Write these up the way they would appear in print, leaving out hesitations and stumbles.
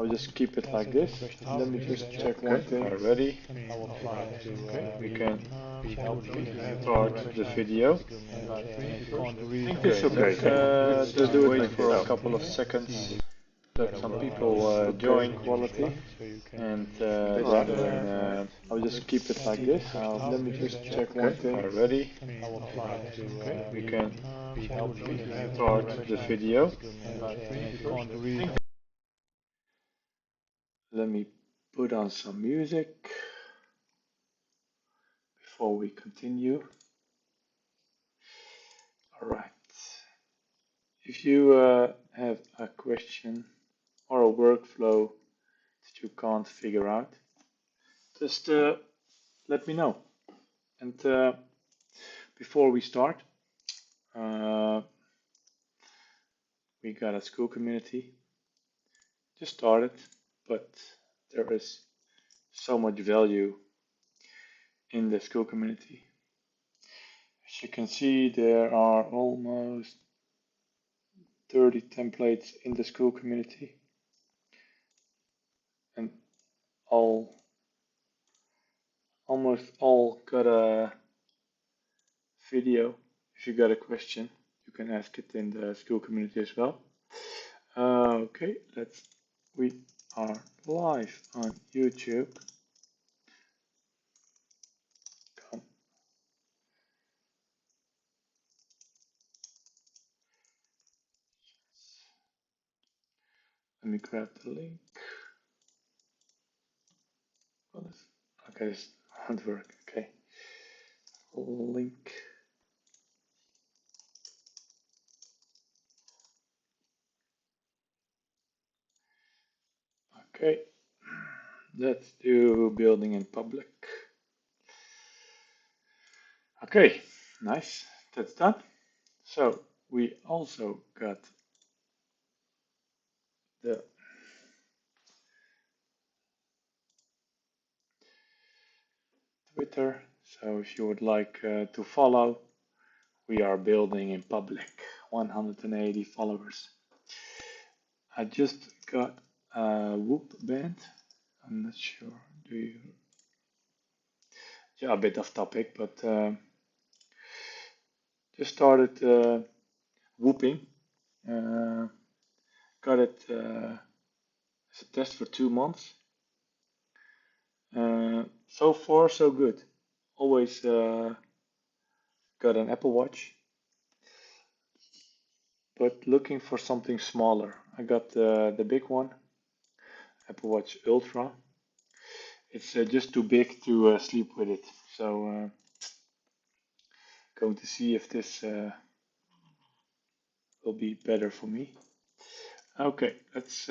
just keep it like this. Let me just check one thing. Already. We can start the video. It's okay. Just do it for a couple of seconds. Let some people join quality, and rather than I'll just keep it like this. Let me just check one thing. Already. We can start the video. Let me put on some music before we continue. All right. If you have a question or a workflow that you can't figure out, just let me know. And before we start, we got a school community. Just started, but there is so much value in the school community. As you can see, there are almost 30 templates in the school community, and almost all got a video. If you got a question, you can ask it in the school community as well. Okay, we are live on YouTube. Come. Let me grab the link. Okay, this won't work. Okay, link. Okay, let's do building in public. Okay, nice, that's done. So we also got the Twitter. So if you would like to follow, we are building in public, 180 followers. I just got a Whoop band. I'm not sure, do you? Yeah, a bit off topic, but just started whooping. Got it as a test for 2 months. So far, so good. Always got an Apple Watch, but looking for something smaller. I got the big one, Apple Watch Ultra. It's just too big to sleep with it. So going to see if this will be better for me. Okay, let's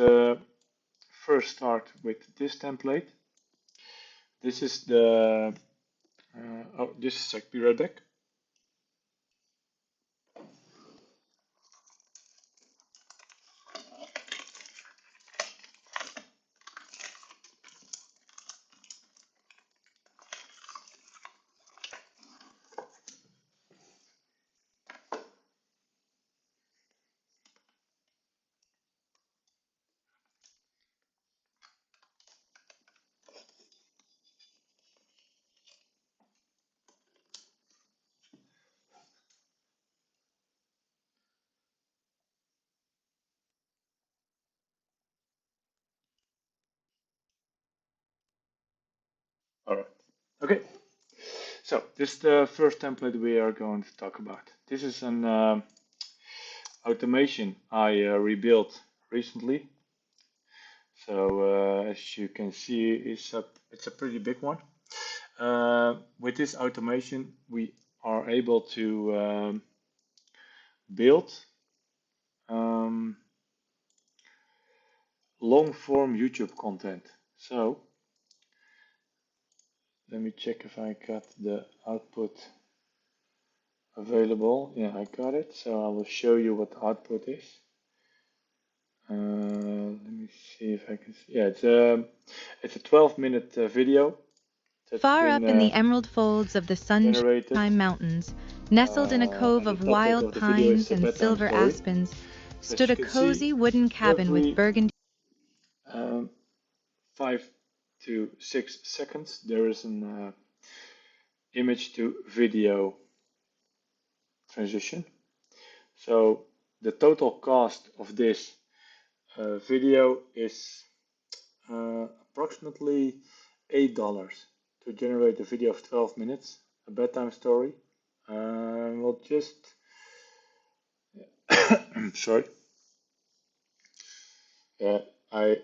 first start with this template. This is the this is like be right back. All right. Okay. So this is the first template we are going to talk about. This is an automation I rebuilt recently. So as you can see, it's a pretty big one. With this automation, we are able to build long-form YouTube content. So let me check if I got the output available. Yeah, I got it. So I will show you what the output is. Let me see if I can see. Yeah, it's a 12-minute video. Far up in the emerald folds of the Sunshine Mountains, nestled in a cove of wild pines and silver aspens, stood a cozy wooden cabin with burgundy. 5 to 6 seconds, there is an image to video transition. So the total cost of this video is approximately $8 to generate a video of 12 minutes, a bedtime story. We'll just sorry. I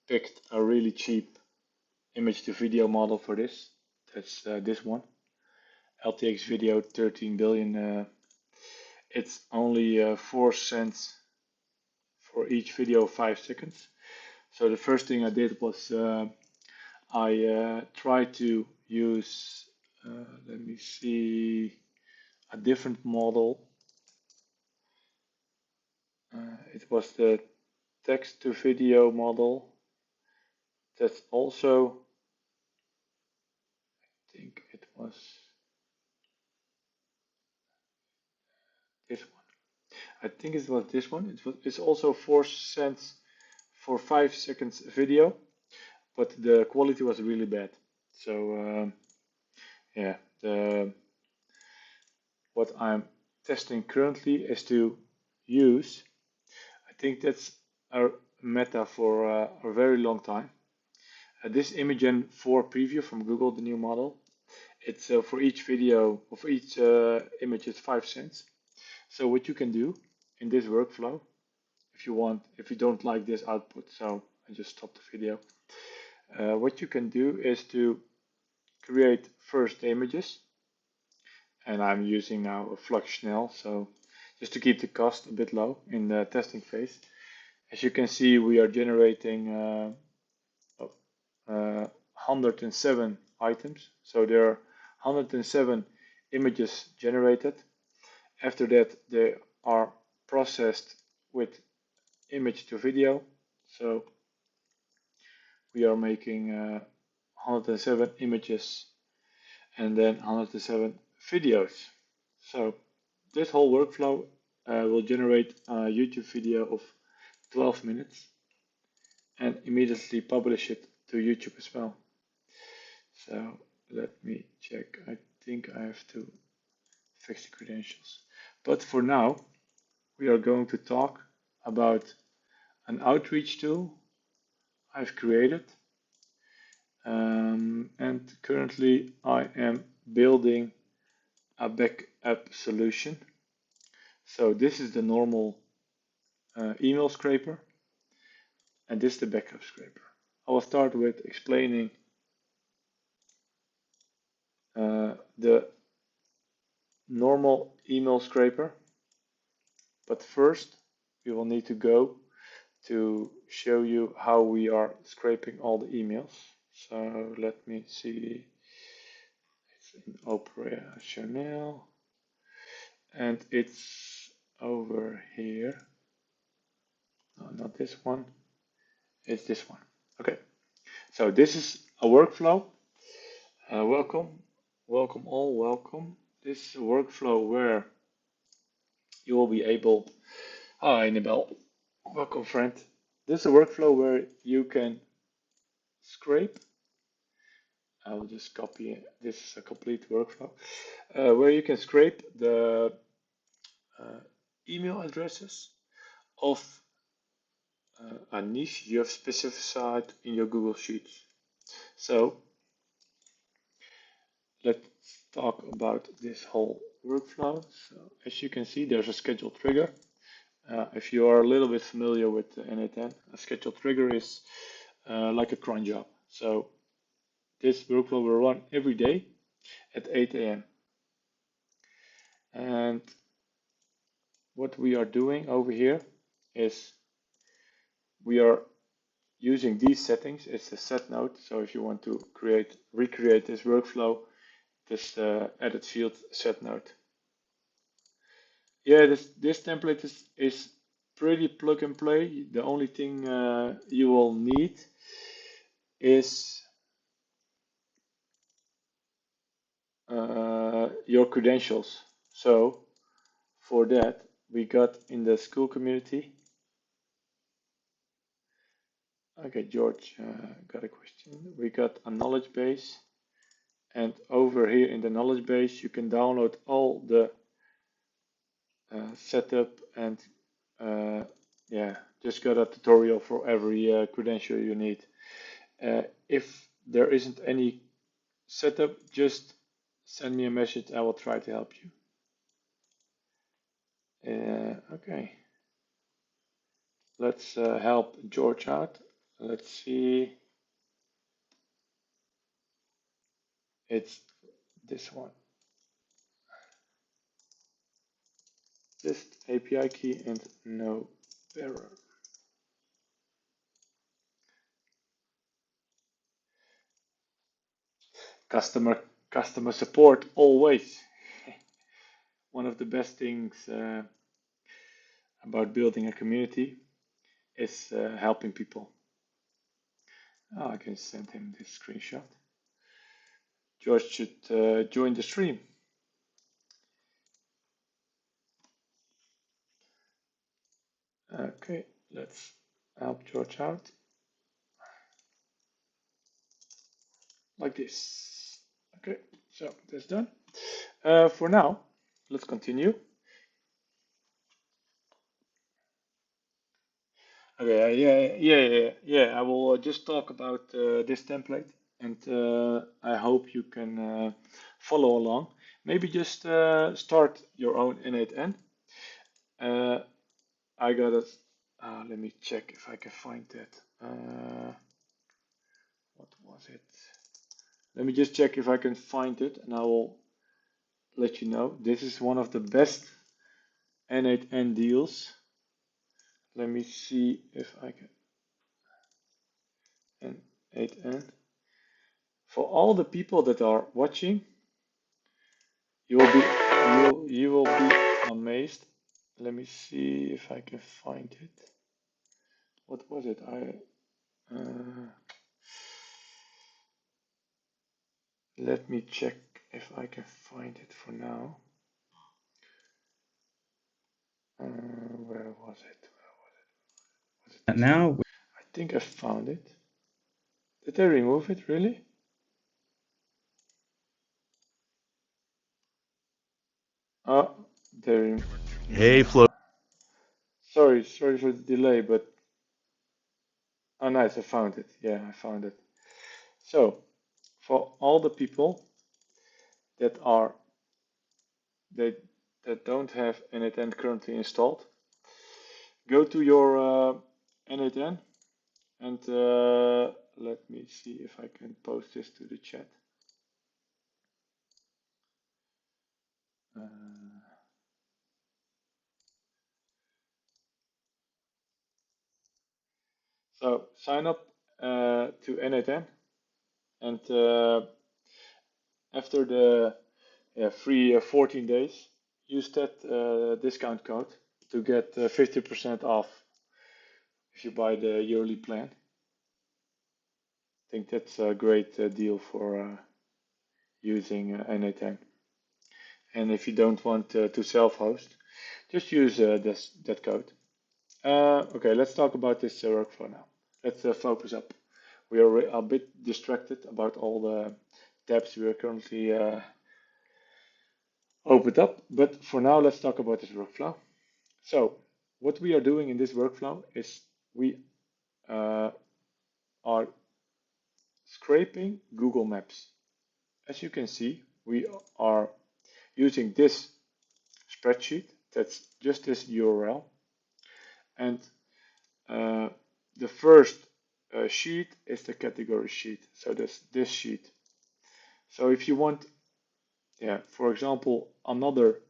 picked a really cheap image to video model for this. That's this one, LTX video 13 billion. It's only 4 cents for each video of 5 seconds. So the first thing I did was I tried to use, let me see, a different model. It was the text to video model. That's also, I think it was this one. I think it was this one. It's also 4 cents for 5 seconds video, but the quality was really bad. So yeah, what I'm testing currently is to use, I think that's a meta for a very long time. This Imagen 4 preview from Google, the new model, it's for each video, or for each image, it's 5 cents. So what you can do in this workflow, if you don't like this output, so I just stopped the video. What you can do is to create first images, and I'm using now a Flux Schnell, so just to keep the cost a bit low in the testing phase. As you can see, we are generating 107 items, so there are 107 images generated. After that, they are processed with image to video, so we are making 107 images and then 107 videos. So this whole workflow will generate a YouTube video of 12 minutes and immediately publish it to YouTube as well. So let me check. I think I have to fix the credentials. But for now, we are going to talk about an outreach tool I've created. And currently I am building a backup solution. So this is the normal email scraper, and this is the backup scraper. I will start with explaining the normal email scraper, but first we will need to go to show you how we are scraping all the emails. So let me see, it's in operational and it's over here. No, not this one, it's this one. Okay, so this is a workflow. Welcome all, welcome. This is a workflow where you will be able, hi Annabelle, welcome friend. This is a workflow where you can scrape, I will just copy it. This is a complete workflow, where you can scrape the email addresses of a niche you have specified in your Google Sheets. So let's talk about this whole workflow. So as you can see, there's a scheduled trigger. If you are a little bit familiar with N8N, a scheduled trigger is like a cron job. So this workflow will run every day at 8 a.m. And what we are doing over here is we are using these settings. It's a set node. So if you want to recreate this workflow, this edit field set node. Yeah, this template is pretty plug and play. The only thing you will need is your credentials. So for that, we got in the school community Okay, George got a question. We got a knowledge base, and over here in the knowledge base, you can download all the setup and yeah, just got a tutorial for every credential you need. If there isn't any setup, just send me a message. I will try to help you. Okay, let's help George out. Let's see. It's this one. Just API key and no error. Customer support always. One of the best things about building a community is helping people. Oh, I can send him this screenshot. George should join the stream. Okay, let's help George out. Like this. Okay, so that's done. For now, let's continue. Okay, yeah. I will just talk about this template, and I hope you can follow along. Maybe just start your own N8N. I got it. Let me check if I can find that. What was it? Let me just check if I can find it, and I will let you know. This is one of the best N8N deals. Let me see if I can. N8N. For all the people that are watching, you will be amazed. Let me see if I can find it. What was it? Let me check if I can find it for now. Where was it? Now I think I found it. Did I remove it really? There. Hey, Flo. Sorry for the delay, but oh, nice, I found it. Yeah, I found it. So, for all the people that are that don't have N8N currently installed, go to your N8N and let me see if I can post this to the chat. So sign up to N8N, and after the free 14 days, use that discount code to get 50% off if you buy the yearly plan. I think that's a great deal for using N8N. And if you don't want to self-host, just use that code. Okay, let's talk about this workflow now. Let's focus up. We are a bit distracted about all the tabs we are currently opened up, but for now, let's talk about this workflow. So, what we are doing in this workflow is we are scraping Google Maps. As you can see, we are using this spreadsheet. That's just this URL. And the first sheet is the category sheet. So that's this sheet. So if you want, for example, another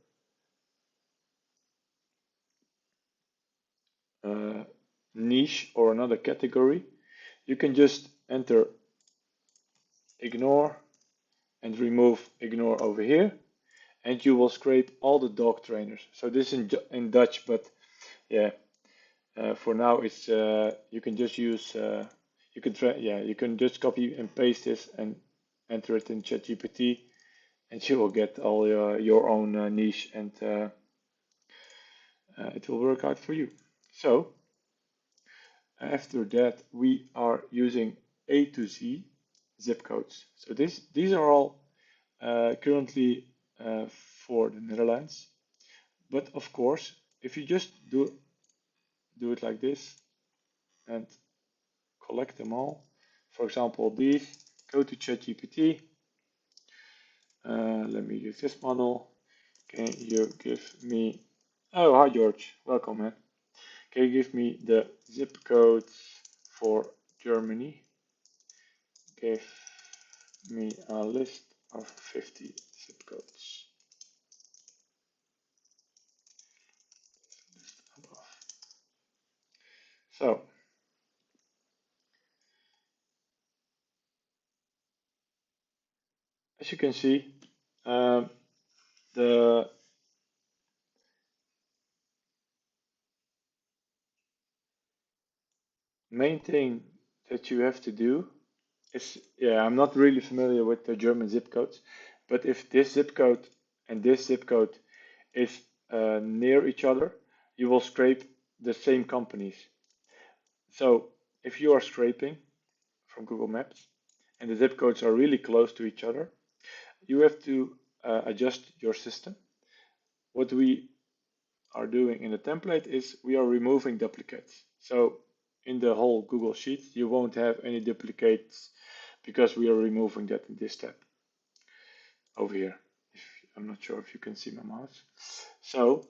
niche or another category, you can just enter ignore and remove ignore over here, and you will scrape all the dog trainers. So this is in Dutch, but yeah, for now it's you can just use you can just copy and paste this and enter it in ChatGPT, and you will get all your own niche, and it will work out for you. So After that, we are using A to Z zip codes. So these are all currently for the Netherlands. But of course, if you just do it like this and collect them all, for example, these, go to ChatGPT. Let me use this model. Can you give me, oh, hi George, welcome man. Can you give me the zip codes for Germany? Give me a list of 50 zip codes. So, as you can see, the main thing that you have to do is, yeah, I'm not really familiar with the German zip codes, but if this zip code and this zip code is near each other, you will scrape the same companies. So if you are scraping from Google Maps and the zip codes are really close to each other, you have to adjust your system. What we are doing in the template is we are removing duplicates. So in the whole Google Sheet, you won't have any duplicates because we are removing that in this step over here. I'm not sure if you can see my mouse. So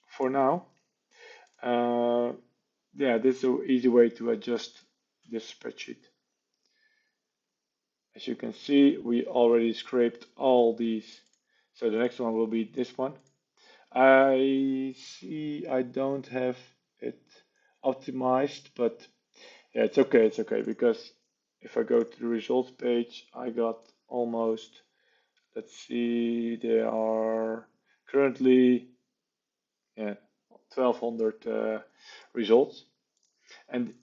for now, yeah, this is an easy way to adjust this spreadsheet. As you can see, we already scraped all these. So the next one will be this one. I see I don't have it optimized, but yeah, it's okay because if I go to the results page, I got almost, let's see, there are currently, yeah, 1200 results, and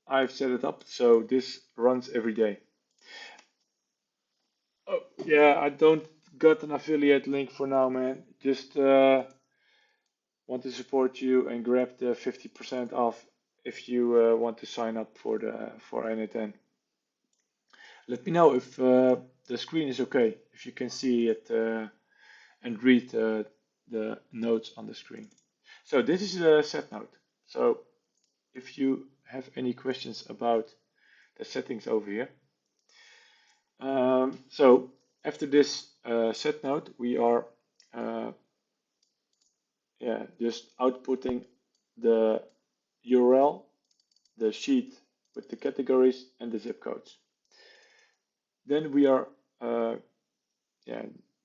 I've set it up so this runs every day. Oh, yeah, I don't got an affiliate link for now, man. Just want to support you and grab the 50% off if you want to sign up for N8N. Let me know if the screen is okay, if you can see it and read the notes on the screen. So this is a set note. So if you have any questions about the settings over here. So after this set note, we are just outputting the URL, the sheet with the categories and the zip codes. Then we are,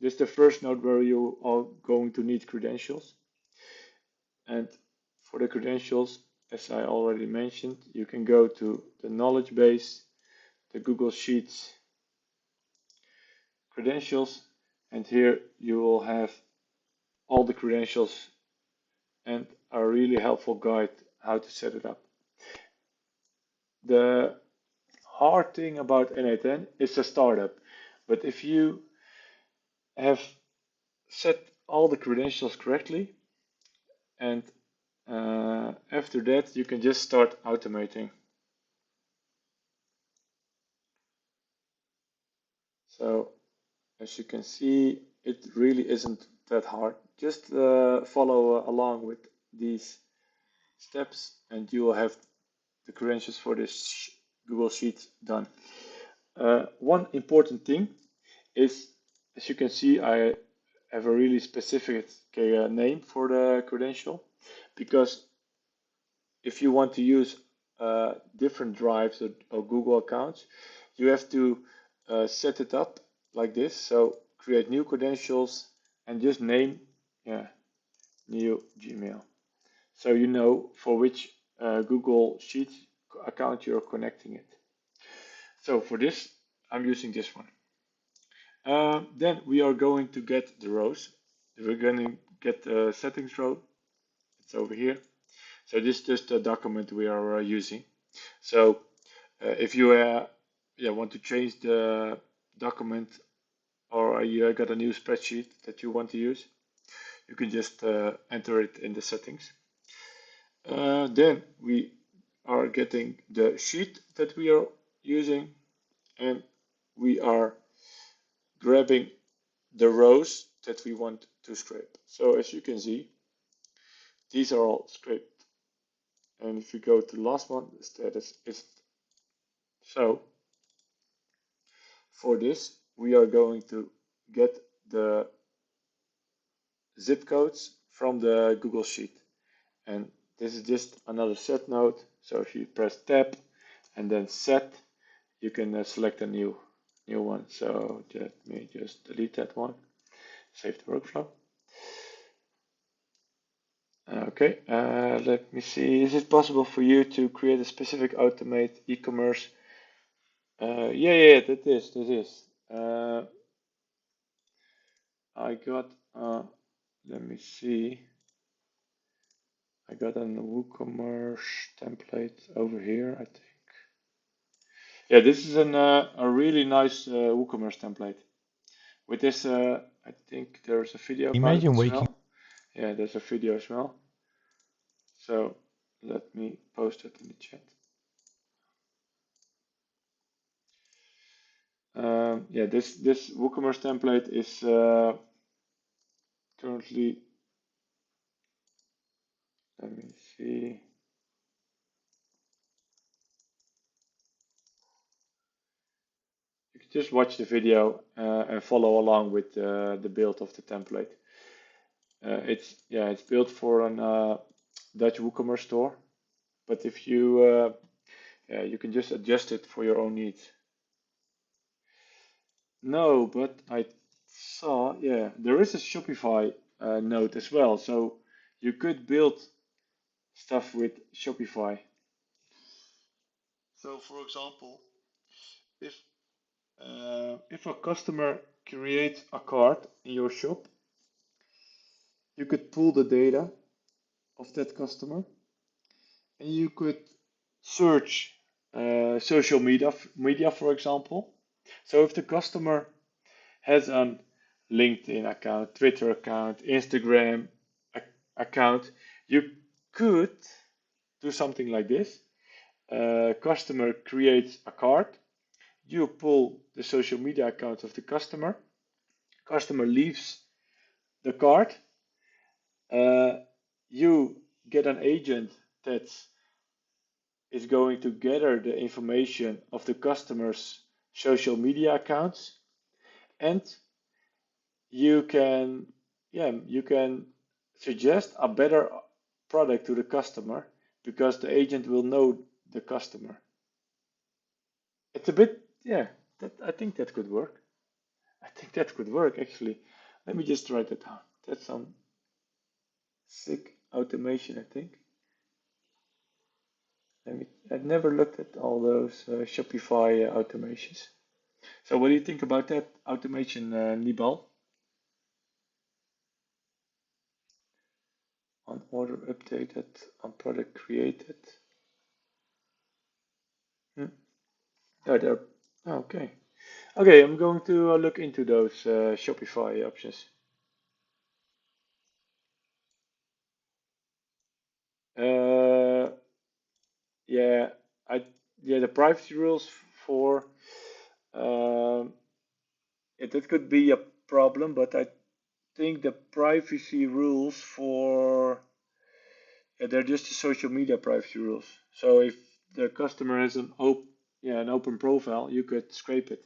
this is the first node where you are going to need credentials. And for the credentials, as I already mentioned, you can go to the knowledge base, the Google Sheets credentials, and here you will have all the credentials and a really helpful guide how to set it up. The hard thing about N8N is a startup, but if you have set all the credentials correctly, and after that you can just start automating. So as you can see, it really isn't that hard. Just follow along with these steps and you will have the credentials for this Google Sheet done. One important thing is, as you can see, I have a really specific name for the credential, because if you want to use different drives or Google accounts, you have to set it up like this. So create new credentials and just name, new Gmail. So you know for which Google Sheet account you're connecting it. So for this, I'm using this one. Then we are going to get the rows. We're going to get the settings row. It's over here. So this is just a document we are using. So if you want to change the document, or you got a new spreadsheet that you want to use, you can just enter it in the settings. Then we are getting the sheet that we are using, and we are grabbing the rows that we want to scrape. So as you can see, these are all scraped. And if you go to the last one, the status is so. For this, we are going to get the zip codes from the Google Sheet. And this is just another set node. So if you press tab and then set, you can select a new one. So let me just delete that one, save the workflow. Okay, let me see. Is it possible for you to create a specific automate e-commerce? Yeah, that is. I got, let me see. I got a Woocommerce template over here, I think. Yeah, this is a really nice Woocommerce template. With this, I think there's a video about it as well. Yeah, there's a video as well. So let me post it in the chat. Yeah, this WooCommerce template is currently, let me see. You can just watch the video and follow along with the build of the template. It's built for an Dutch WooCommerce store, but if you you can just adjust it for your own needs. No, but I saw, yeah, there is a Shopify node as well, so you could build stuff with Shopify. So, for example, if a customer creates a cart in your shop, you could pull the data of that customer, and you could search social media, for example. So, if the customer has a LinkedIn account, Twitter account, Instagram account, you could do something like this. Customer creates a cart, you pull the social media account of the customer leaves the cart, you get an agent that is going to gather the information of the customer's social media accounts, and you can suggest a better product to the customer because the agent will know the customer. It's a bit, I think that could work. I think that could work actually. Let me just write that down. That's some sick automation, I think. I've never looked at all those Shopify automations. So what do you think about that automation, Nibal? On order updated, on product created. Oh, there. Okay. Okay, I'm going to look into those Shopify options. Yeah, the privacy rules for that could be a problem, but I think the privacy rules for they're just the social media privacy rules. So if the customer has an open profile, you could scrape it.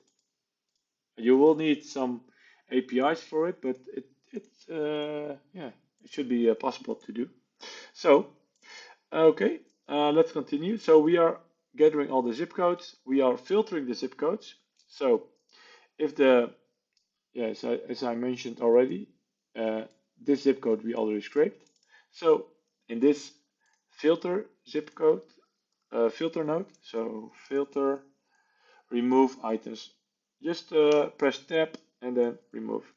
You will need some APIs for it, but it should be possible to do. So okay, let's continue. So we are gathering all the zip codes. We are filtering the zip codes. So if as I mentioned already, this zip code we already scraped. So in this filter zip code, filter node, so filter, remove items. Just press tab and then remove.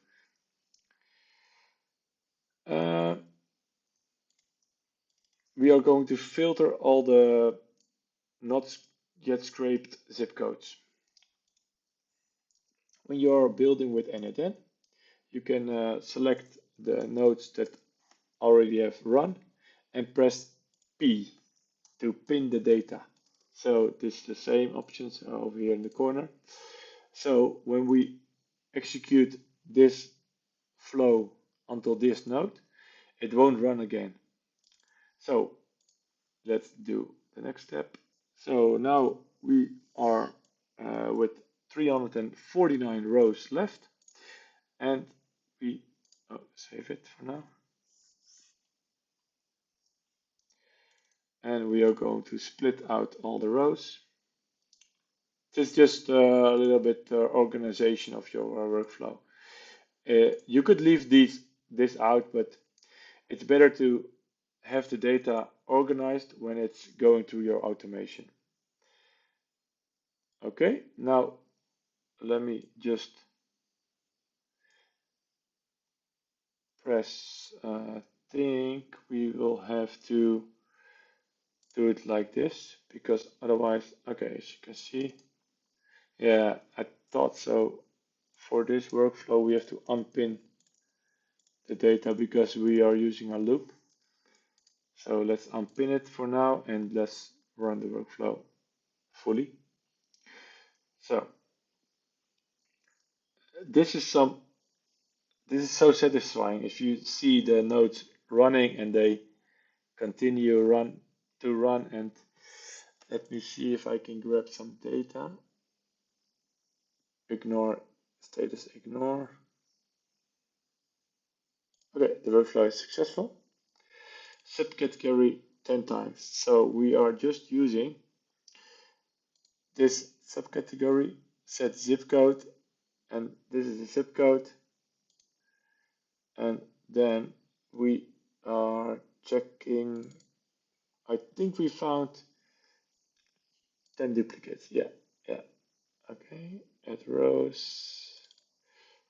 We are going to filter all the not yet scraped zip codes. When you're building with N8N, you can select the nodes that already have run and press P to pin the data. So this is the same options over here in the corner. So when we execute this flow until this node, it won't run again. So let's do the next step. So now we are with 349 rows left, and we save it for now. And we are going to split out all the rows. This is just a little bit organization of your workflow. You could leave this out, but it's better to have the data organized when it's going through your automation. Okay, now let me just press, I think we will have to do it like this, because otherwise, okay, as you can see, yeah, I thought so. For this workflow, we have to unpin the data because we are using a loop. So let's unpin it for now and let's run the workflow fully. So this is so satisfying if you see the nodes running and they continue to run. And let me see if I can grab some data. Ignore status, ignore. Okay, the workflow is successful. Subcategory 10 times. So we are just using this subcategory, set zip code, and this is the zip code. And then we are checking, I think we found 10 duplicates. Yeah. Okay, add rows.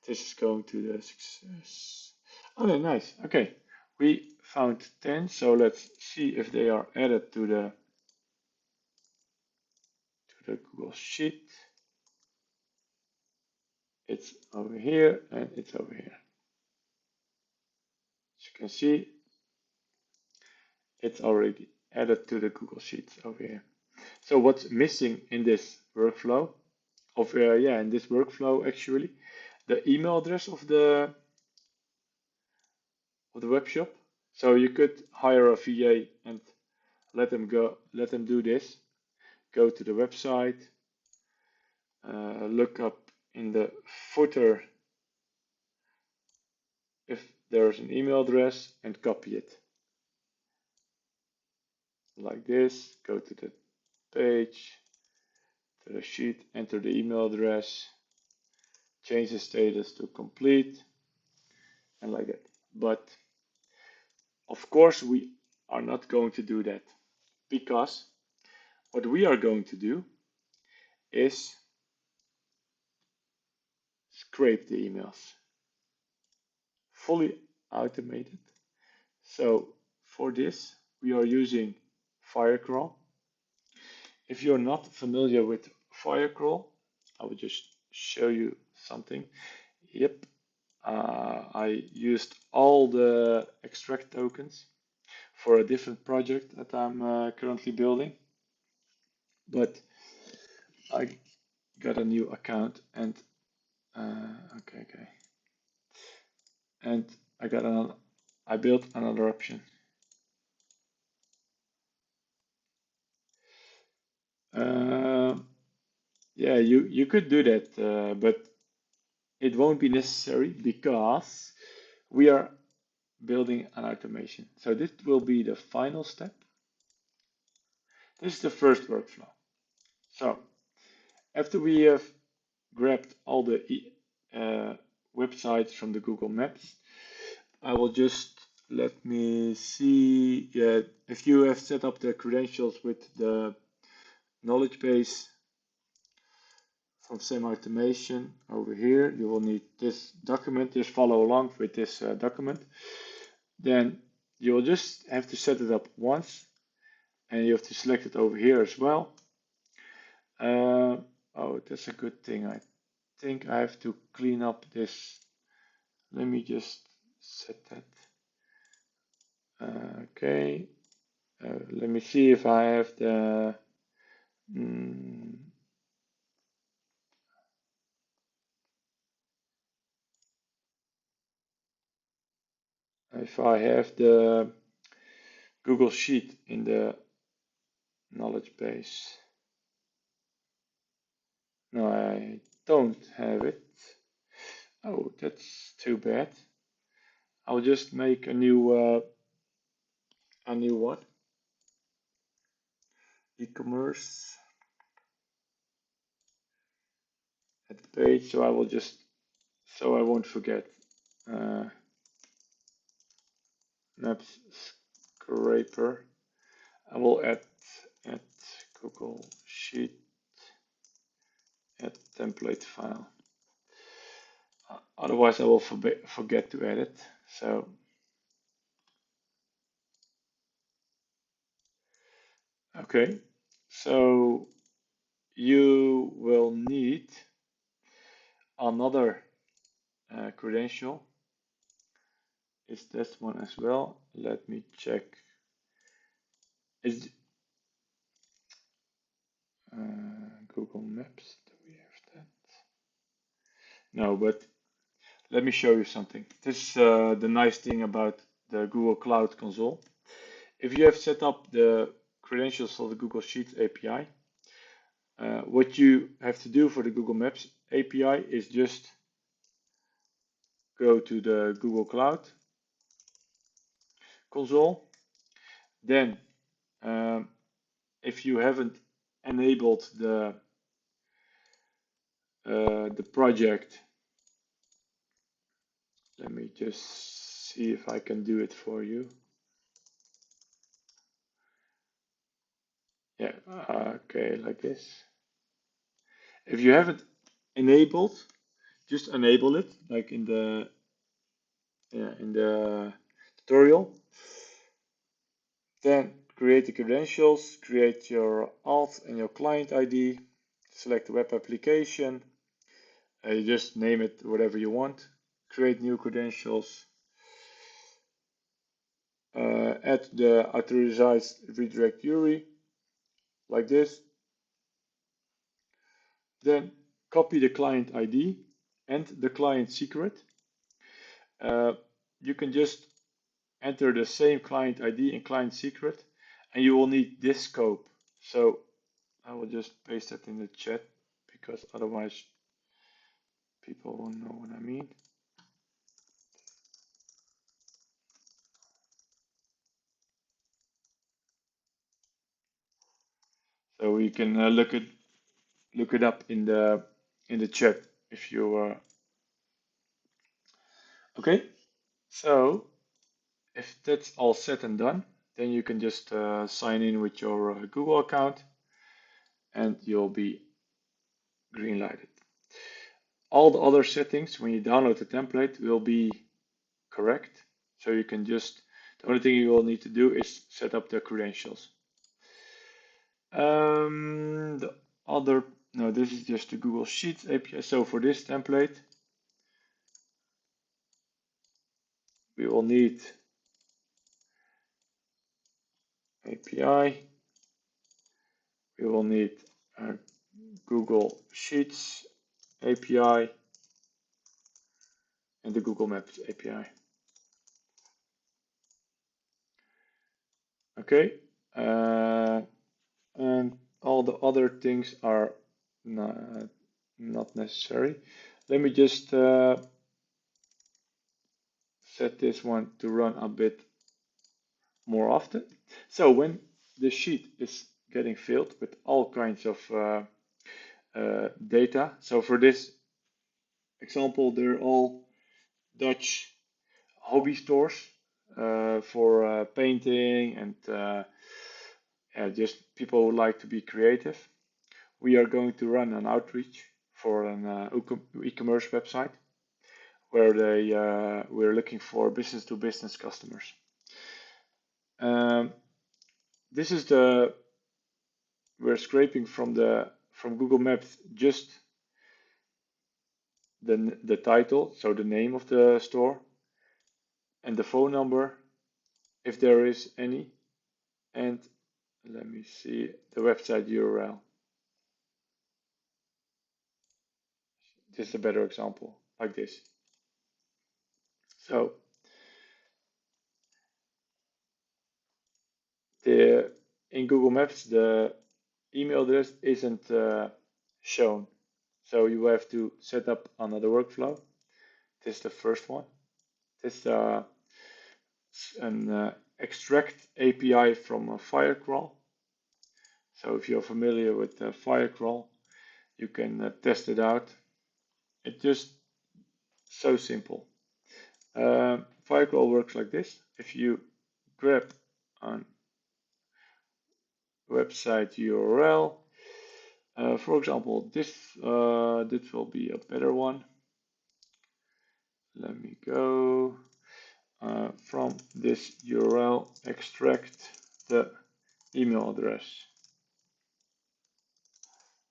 This is going to the success. Okay, nice. Okay, we found 10. So let's see if they are added to the Google Sheet. It's over here and it's over here. As you can see, it's already added to the Google Sheets over here. So what's missing in this workflow? In this workflow actually, the email address of the web shop. So you could hire a VA and let them do this. Go to the website, look up in the footer if there's an email address and copy it. Like this, go to the page, to the sheet, enter the email address, change the status to complete, and like that. But of course, we are not going to do that, because what we are going to do is scrape the emails, fully automated. So for this, we are using Firecrawl. If you're not familiar with Firecrawl, I will just show you something. Yep, I used all the extract tokens for a different project that I'm currently building, but I got a new account and okay, and I built another option. Yeah, you could do that, but it won't be necessary because we are building an automation. So this will be the final step. This is the first workflow. So after we have grabbed all the websites from the Google Maps, I will just, let me see, yeah, if you have set up the credentials with the knowledge base from Samautomation over here, you will need this document. Just follow along with this document. Then you will just have to set it up once, and you have to select it over here as well. Oh, that's a good thing. I think I have to clean up this. Let me just set that. Okay. Let me see if I have the if I have the Google Sheet in the knowledge base. No, I don't have it. Oh, that's too bad. I'll just make a new what? E-commerce at the page, so I will just so I won't forget. Maps scraper. I will add Google Sheet add template file. Otherwise, I will forget to add it. So okay, so you will need another credential. Is this one as well? Let me check. Is Google Maps? Do we have that? No, but let me show you something. This is the nice thing about the Google Cloud Console. If you have set up the credentials for the Google Sheets API, what you have to do for the Google Maps API is just go to the Google Cloud Console. Then, if you haven't enabled the project, let me just see if I can do it for you. Yeah, okay, like this. If you haven't enabled, just enable it, like in the tutorial. Then create the credentials, create your auth and your client ID, select the web application, you just name it whatever you want, create new credentials, add the authorized redirect URI, like this. Then copy the client ID and the client secret. You can just enter the same client ID and client secret, and you will need this scope. So I will just paste that in the chat because otherwise people won't know what I mean. So you can look it up in the chat if you okay. So if that's all set and done, then you can just sign in with your Google account, and you'll be green lighted. All the other settings when you download the template will be correct. So you can just, the only thing you will need to do is set up the credentials. The other, no, this is just the Google Sheets API. So for this template, we will need API. We will need Google Sheets API and the Google Maps API. Okay, and all the other things are not necessary. Let me just set this one to run a bit more often. So when the sheet is getting filled with all kinds of data, so for this example, they're all Dutch hobby stores for painting and just people who like to be creative. We are going to run an outreach for an e-commerce website where we're looking for business-to-business customers. This is we're scraping from Google Maps just the title, so the name of the store, and the phone number, if there is any, and let me see the website URL. This is a better example, like this. So in Google Maps, the email address isn't shown. So you have to set up another workflow. This is the first one. This is an extract API from a Firecrawl. So if you're familiar with Firecrawl, you can test it out. It's just so simple. Firecrawl works like this. If you grab a website URL, for example, this will be a better one. Let me go from this URL, extract the email address.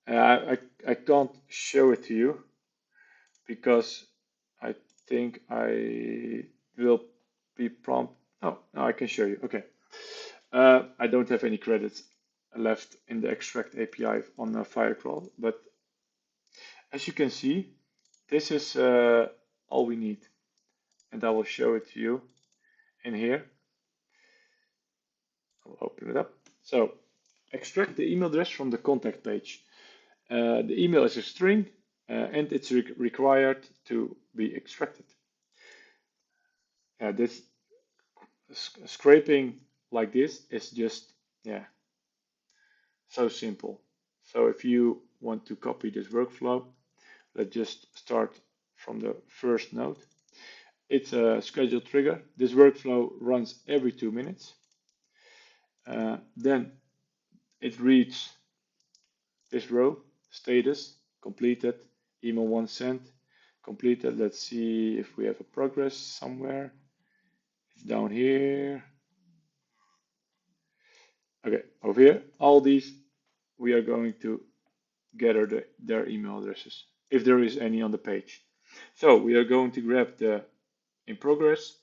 I can't show it to you because I think I will be prompt. Oh, no, I can show you. Okay. I don't have any credits left in the extract API on Firecrawl, but as you can see, this is all we need. And I will show it to you in here. I'll open it up. So extract the email address from the contact page. The email is a string and it's required to be extracted. This scraping like this is just, so simple. So if you want to copy this workflow, let's just start from the first node. It's a scheduled trigger. This workflow runs every 2 minutes. Then it reads this row, status, completed, email 1 sent, completed. Let's see if we have a progress somewhere. It's down here. Okay, over here, all these, we are going to gather their email addresses, if there is any on the page. So we are going to grab the in progress.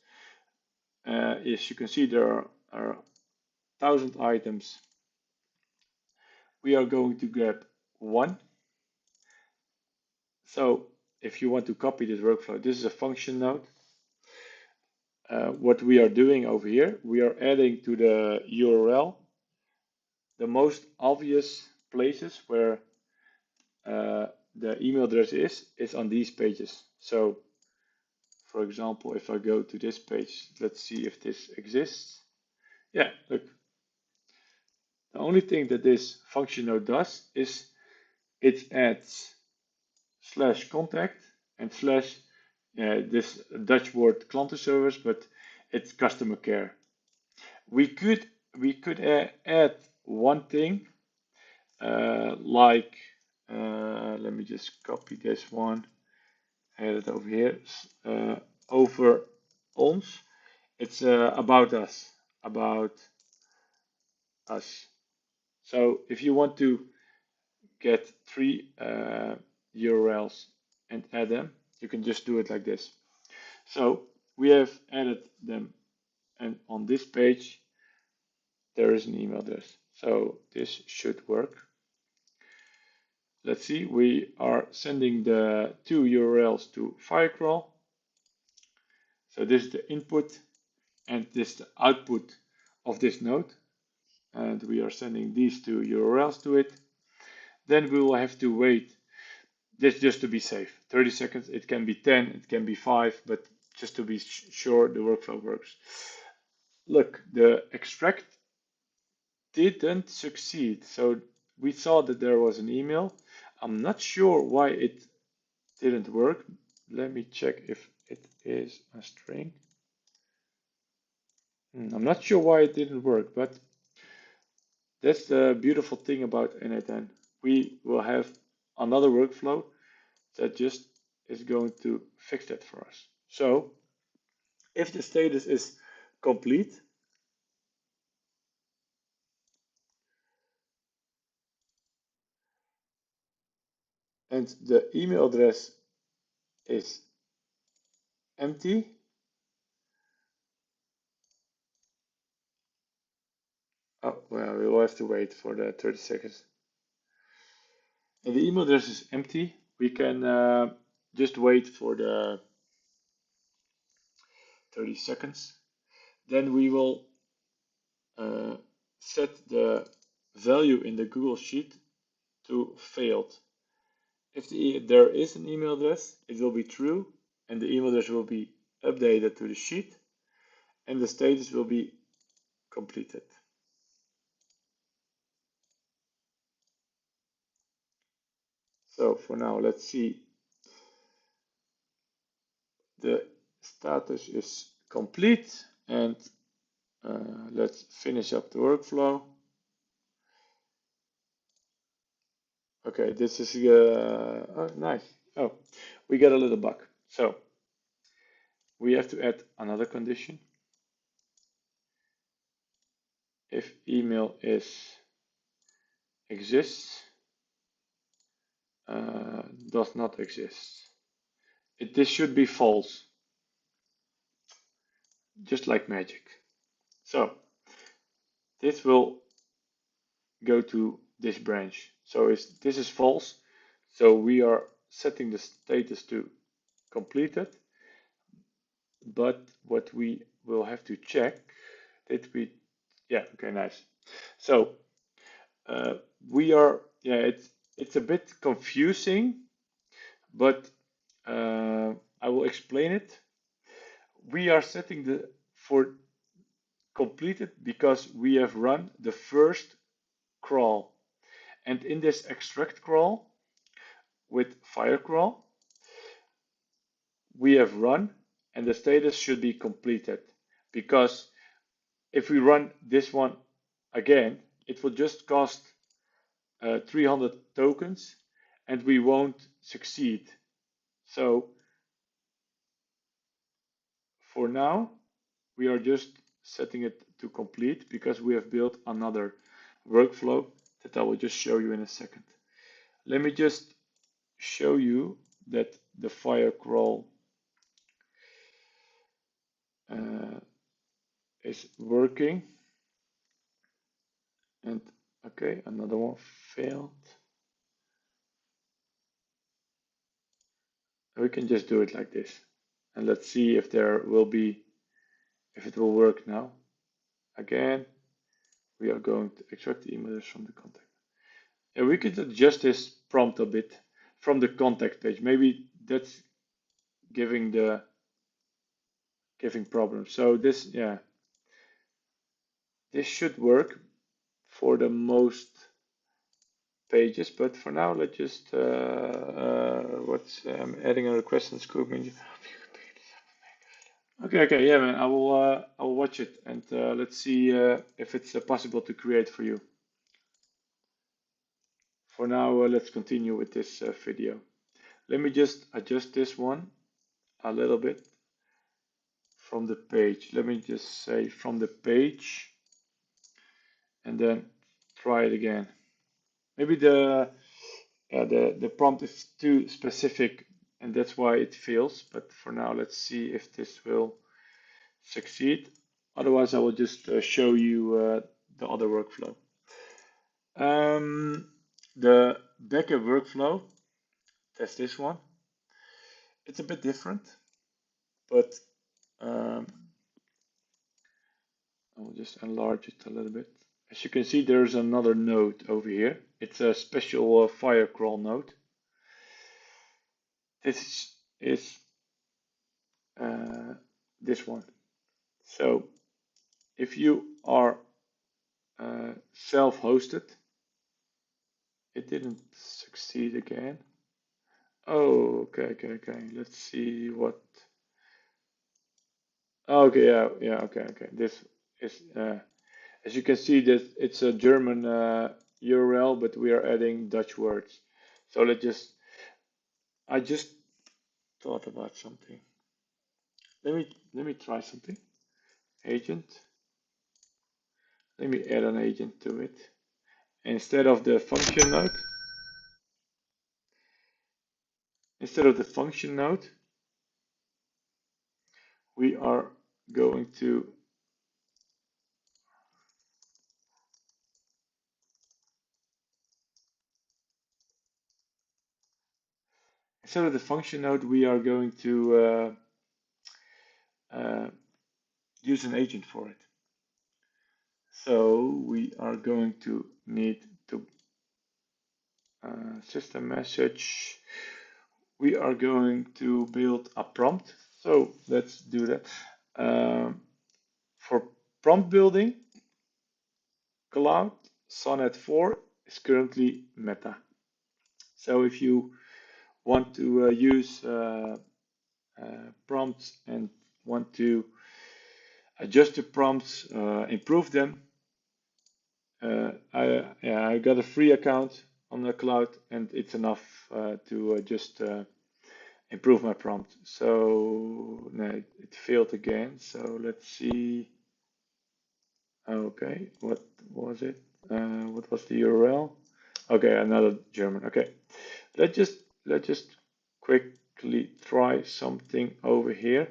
As you can see, there are 1,000 items. We are going to grab one. So if you want to copy this workflow, this is a function node. What we are doing over here, we are adding to the URL the most obvious places where the email address is on these pages. So for example, if I go to this page, let's see if this exists. Yeah, look. The only thing that this function node does is it adds /contact and this Dutch word klantenservice, but it's customer care. We could add one thing like let me just copy this one, add it over here. Over ons, it's about us, So if you want to get 3 URLs and add them, you can just do it like this. So we have added them, and on this page there is an email address. So this should work. Let's see, we are sending the 2 URLs to Firecrawl. So this is the input and this is the output of this node. And we are sending these 2 URLs to it. Then we will have to wait, this just to be safe, 30 seconds. It can be 10, it can be 5, but just to be sure the workflow works. Look, the extract didn't succeed. So we saw that there was an email. I'm not sure why it didn't work. Let me check if it is a string. I'm not sure why it didn't work, but that's the beautiful thing about N8N. We will have another workflow that just is going to fix that for us. So if the status is complete, and the email address is empty, Oh, well, we will have to wait for the 30 seconds. And the email address is empty. We can just wait for the 30 seconds. Then we will set the value in the Google Sheet to failed. If there is an email address, it will be true, and the email address will be updated to the sheet, and the status will be completed. So for now, let's see. The status is complete, and let's finish up the workflow. Okay, this is oh, nice. Oh, we got a little bug. So we have to add another condition. If email exists, does not exist. This should be false, just like magic. So this will go to this branch. So this is false. So we are setting the status to completed. But what we will have to check, did we? Yeah, okay, nice. So we are, yeah, it's a bit confusing, but I will explain it. We are setting the for completed because we have run the first crawl, and in this extract crawl with fire crawl, we have run, and the status should be completed, because if we run this one again, it will just cost 300 tokens, and we won't succeed. So for now, we are just setting it to complete because we have built another workflow that I will just show you in a second. Let me just show you that the fire crawl is working. And okay, another one failed. We can just do it like this. And let's see if there will be, if it will work now. Again, we are going to extract the images from the contact. And we could adjust this prompt a bit from the contact page. Maybe that's giving problems. So this, yeah, this should work for the most pages, but for now, let's just adding a request and scope menu. Okay, yeah, man. I will watch it, and let's see if it's possible to create for you. For now, let's continue with this video. Let me just adjust this one a little bit from the page. Let me just say from the page, and then try it again. Maybe the prompt is too specific, and that's why it fails. But for now, let's see if this will succeed. Otherwise, I will just show you the other workflow. The backup workflow, that's this one. It's a bit different, but I will just enlarge it a little bit. As you can see, there's another node over here. It's a special fire crawl node. This is this one. So if you are self-hosted, it didn't succeed again. Oh, okay. Let's see what. Okay, yeah, okay. This is, as you can see, that it's a German URL, but we are adding Dutch words. So I just thought about something. Let me try something. Agent. Let me add an agent to it. Instead of the function node, we are going to instead of the function node, we are going to use an agent for it. So we are going to need to system message. We are going to build a prompt. So let's do that. For prompt building, Cloud Sonnet 4 is currently meta. So if you want to use prompts and want to adjust the prompts, improve them, I got a free account on the cloud, and it's enough to just improve my prompt. So no, it failed again. So let's see. Okay, what was it? What was the URL? Okay, another German. Okay, let's just quickly try something over here.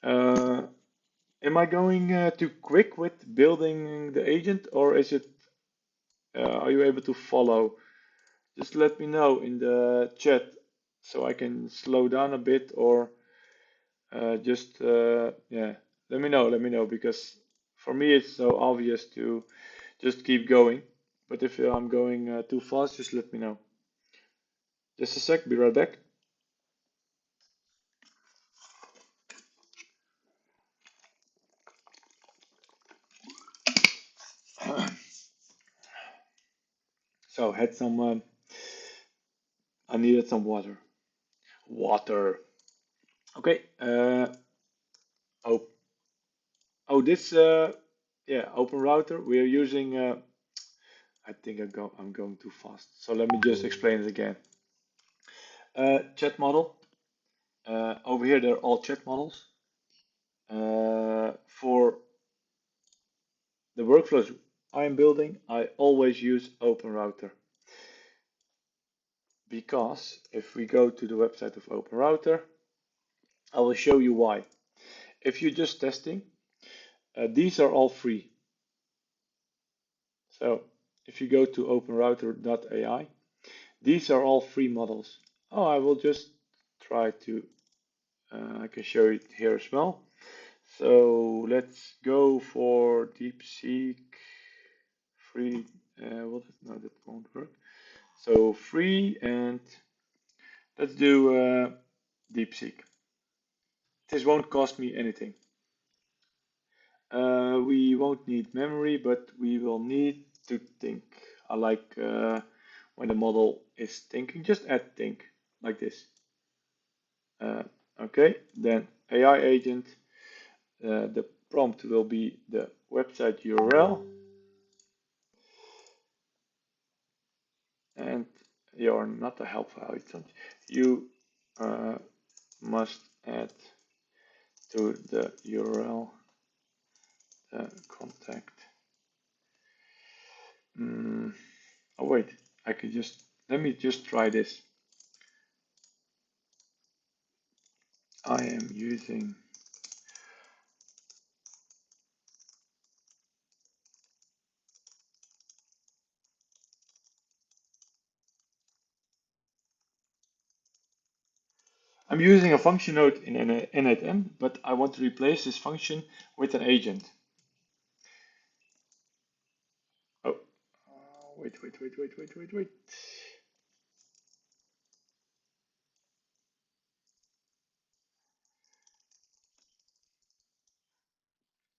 Am I going too quick with building the agent, or is it? Are you able to follow? Just let me know in the chat so I can slow down a bit, or yeah, let me know, because for me it's so obvious to just keep going. But if I'm going too fast, just let me know. Just a sec, be right back. So had some, I needed some water. Okay. Oh, this, yeah, open router. We are using. I think I'm going too fast. So let me just explain it again. Chat model. Over here, they're all chat models. For the workflows I am building, I always use Open Router, because if we go to the website of Open Router, I will show you why. If you're just testing, these are all free. So if you go to openrouter.ai, these are all free models. Oh, I will just try to, I can show it here as well. So let's go for DeepSeek free. No, that won't work. So free, and let's do DeepSeek. This won't cost me anything. We won't need memory, but we will need to think. I like when the model is thinking, just add think like this. Okay, then AI agent, the prompt will be the website URL, and you're not a helpful agent. You must add to the URL the contact. Oh wait, I could just, let me just try this. I am using a function node in N8N, but I want to replace this function with an agent. Oh, wait.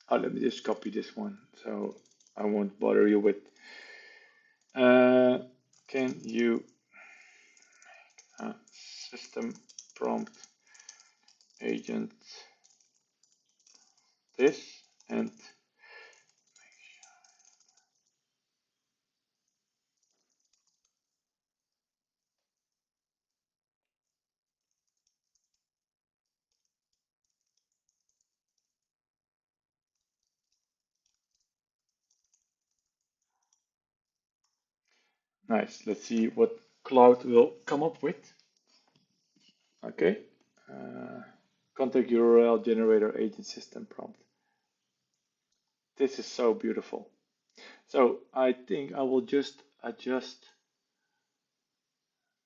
Oh, let me just copy this one so I won't bother you with. Can you system prompt agent this, and nice. Let's see what Cloud will come up with. Okay. Contact URL generator agent system prompt. This is so beautiful. So I think I will just adjust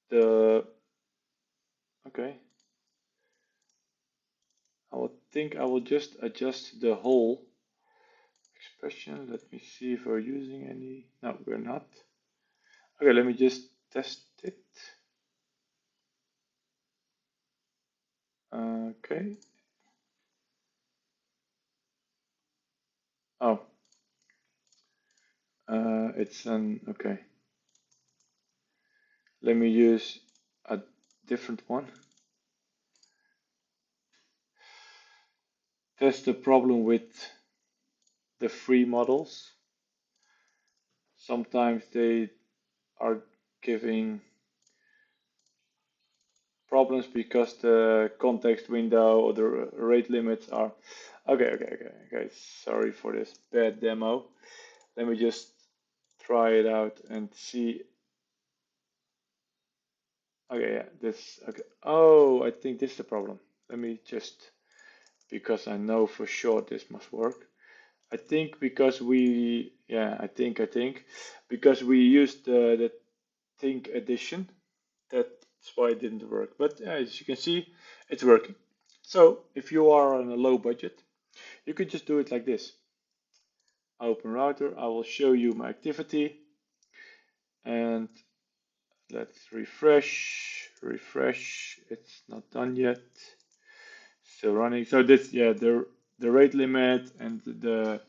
the think I will just adjust the whole expression. Let me see if we're using any. No, we're not. Okay, let me just test it. Okay. Oh, it's an, okay. Let me use a different one. That's the problem with the free models. Sometimes they are giving problems because the context window or the rate limits are okay. Sorry for this bad demo. Let me just try it out and see. Okay, yeah, this okay. Oh, I think this is the problem. Let me just, because I know for sure this must work. I think because we, yeah, I think because we used the Think edition, that's why it didn't work. But as you can see, it's working. So if you are on a low budget, you could just do it like this. Open router, I will show you my activity, and let's refresh, it's not done yet, still running. So this, yeah, the rate limit and the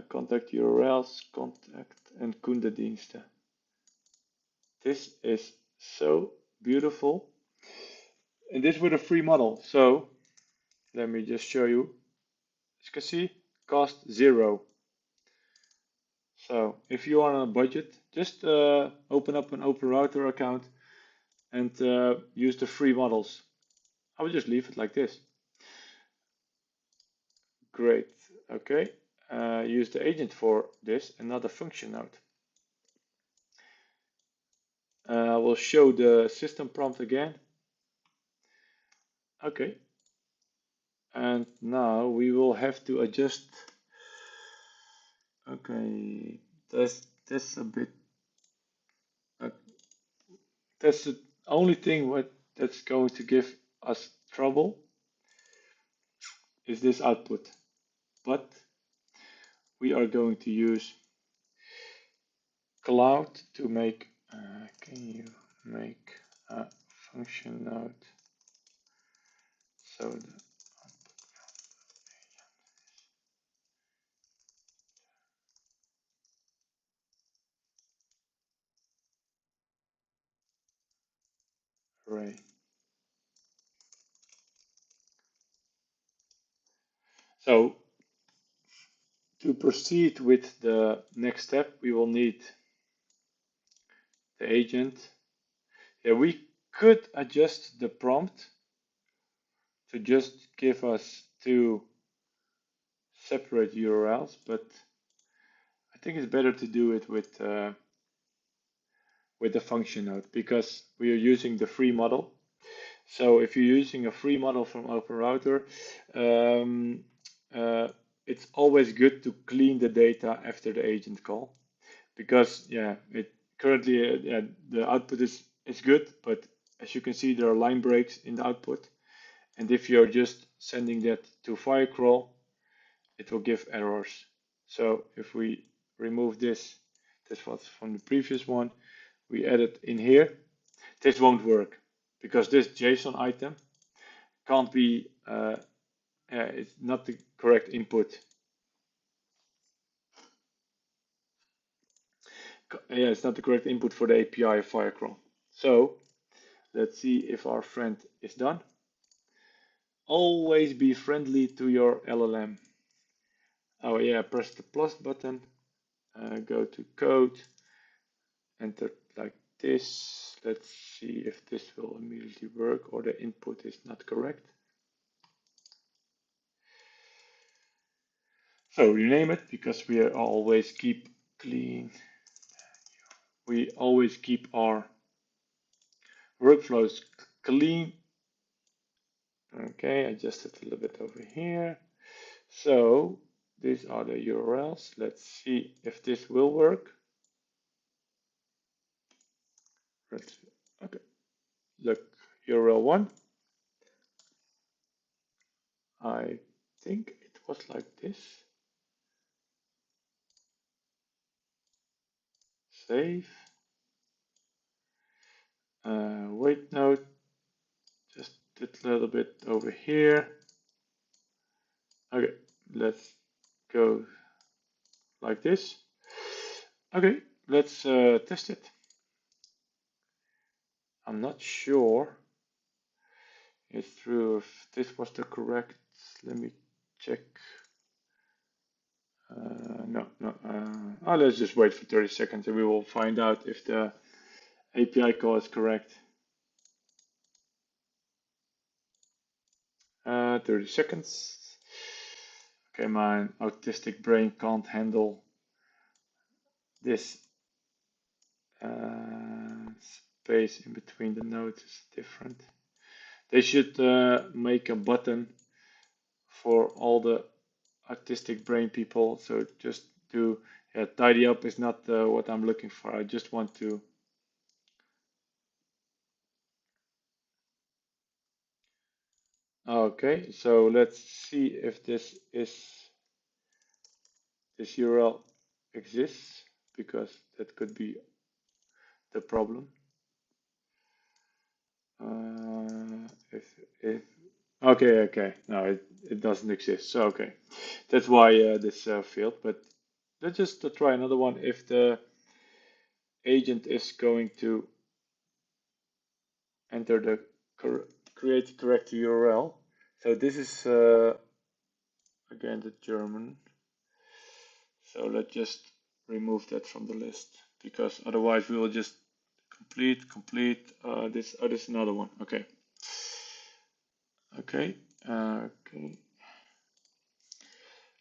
contact URLs, contact and kundediensten. This is so beautiful. And this with a free model. So let me just show you. As you can see, cost 0. So if you are on a budget, just open up an Open Router account and use the free models. I will just leave it like this. Great. Okay. Use the agent for this, another function node. I will show the system prompt again. Okay. And now we will have to adjust. Okay, that's a bit. That's the only thing that's going to give us trouble is this output. But we are going to use cloud to make. Can you make a function node so the array. So to proceed with the next step, we will need the agent. Yeah, we could adjust the prompt to just give us two separate URLs, but I think it's better to do it with the function node because we are using the free model. So if you're using a free model from Open Router, it's always good to clean the data after the agent call because yeah, it currently the output is good, but as you can see there are line breaks in the output, and if you're just sending that to Firecrawl, it will give errors. So if we remove this was from the previous one, we add it in here, this won't work because this JSON item can't be, it's not the correct input. Yeah, it's not the correct input for the API of Firecrawl. So let's see if our friend is done. Always be friendly to your LLM. Oh yeah, press the plus button, go to code, enter like this. Let's see if this will immediately work or the input is not correct. So rename it because we always keep clean. We always keep our workflows clean. Okay, adjust it a little bit over here. So these are the URLs. Let's see if this will work. Okay, look, URL 1. I think it was like this. Save. Wait node. Just a little bit over here. Okay, let's go like this. Okay, let's test it. I'm not sure it's true if this was the correct. Let me check. No. Let's just wait for 30 seconds and we will find out if the API call is correct. 30 seconds. Okay, my autistic brain can't handle this space in between the nodes is different. They should make a button for all the artistic brain people. So just do tidy up is not what I'm looking for. I just want to okay. So let's see if this URL exists, because that could be the problem. If okay, no, it doesn't exist. So okay, that's why this failed. But let's just try another one. If the agent is going to enter the create correct URL. So this is again the German. So let's just remove that from the list, because otherwise we will just complete this. Oh, this is another one. Okay. Okay. Okay.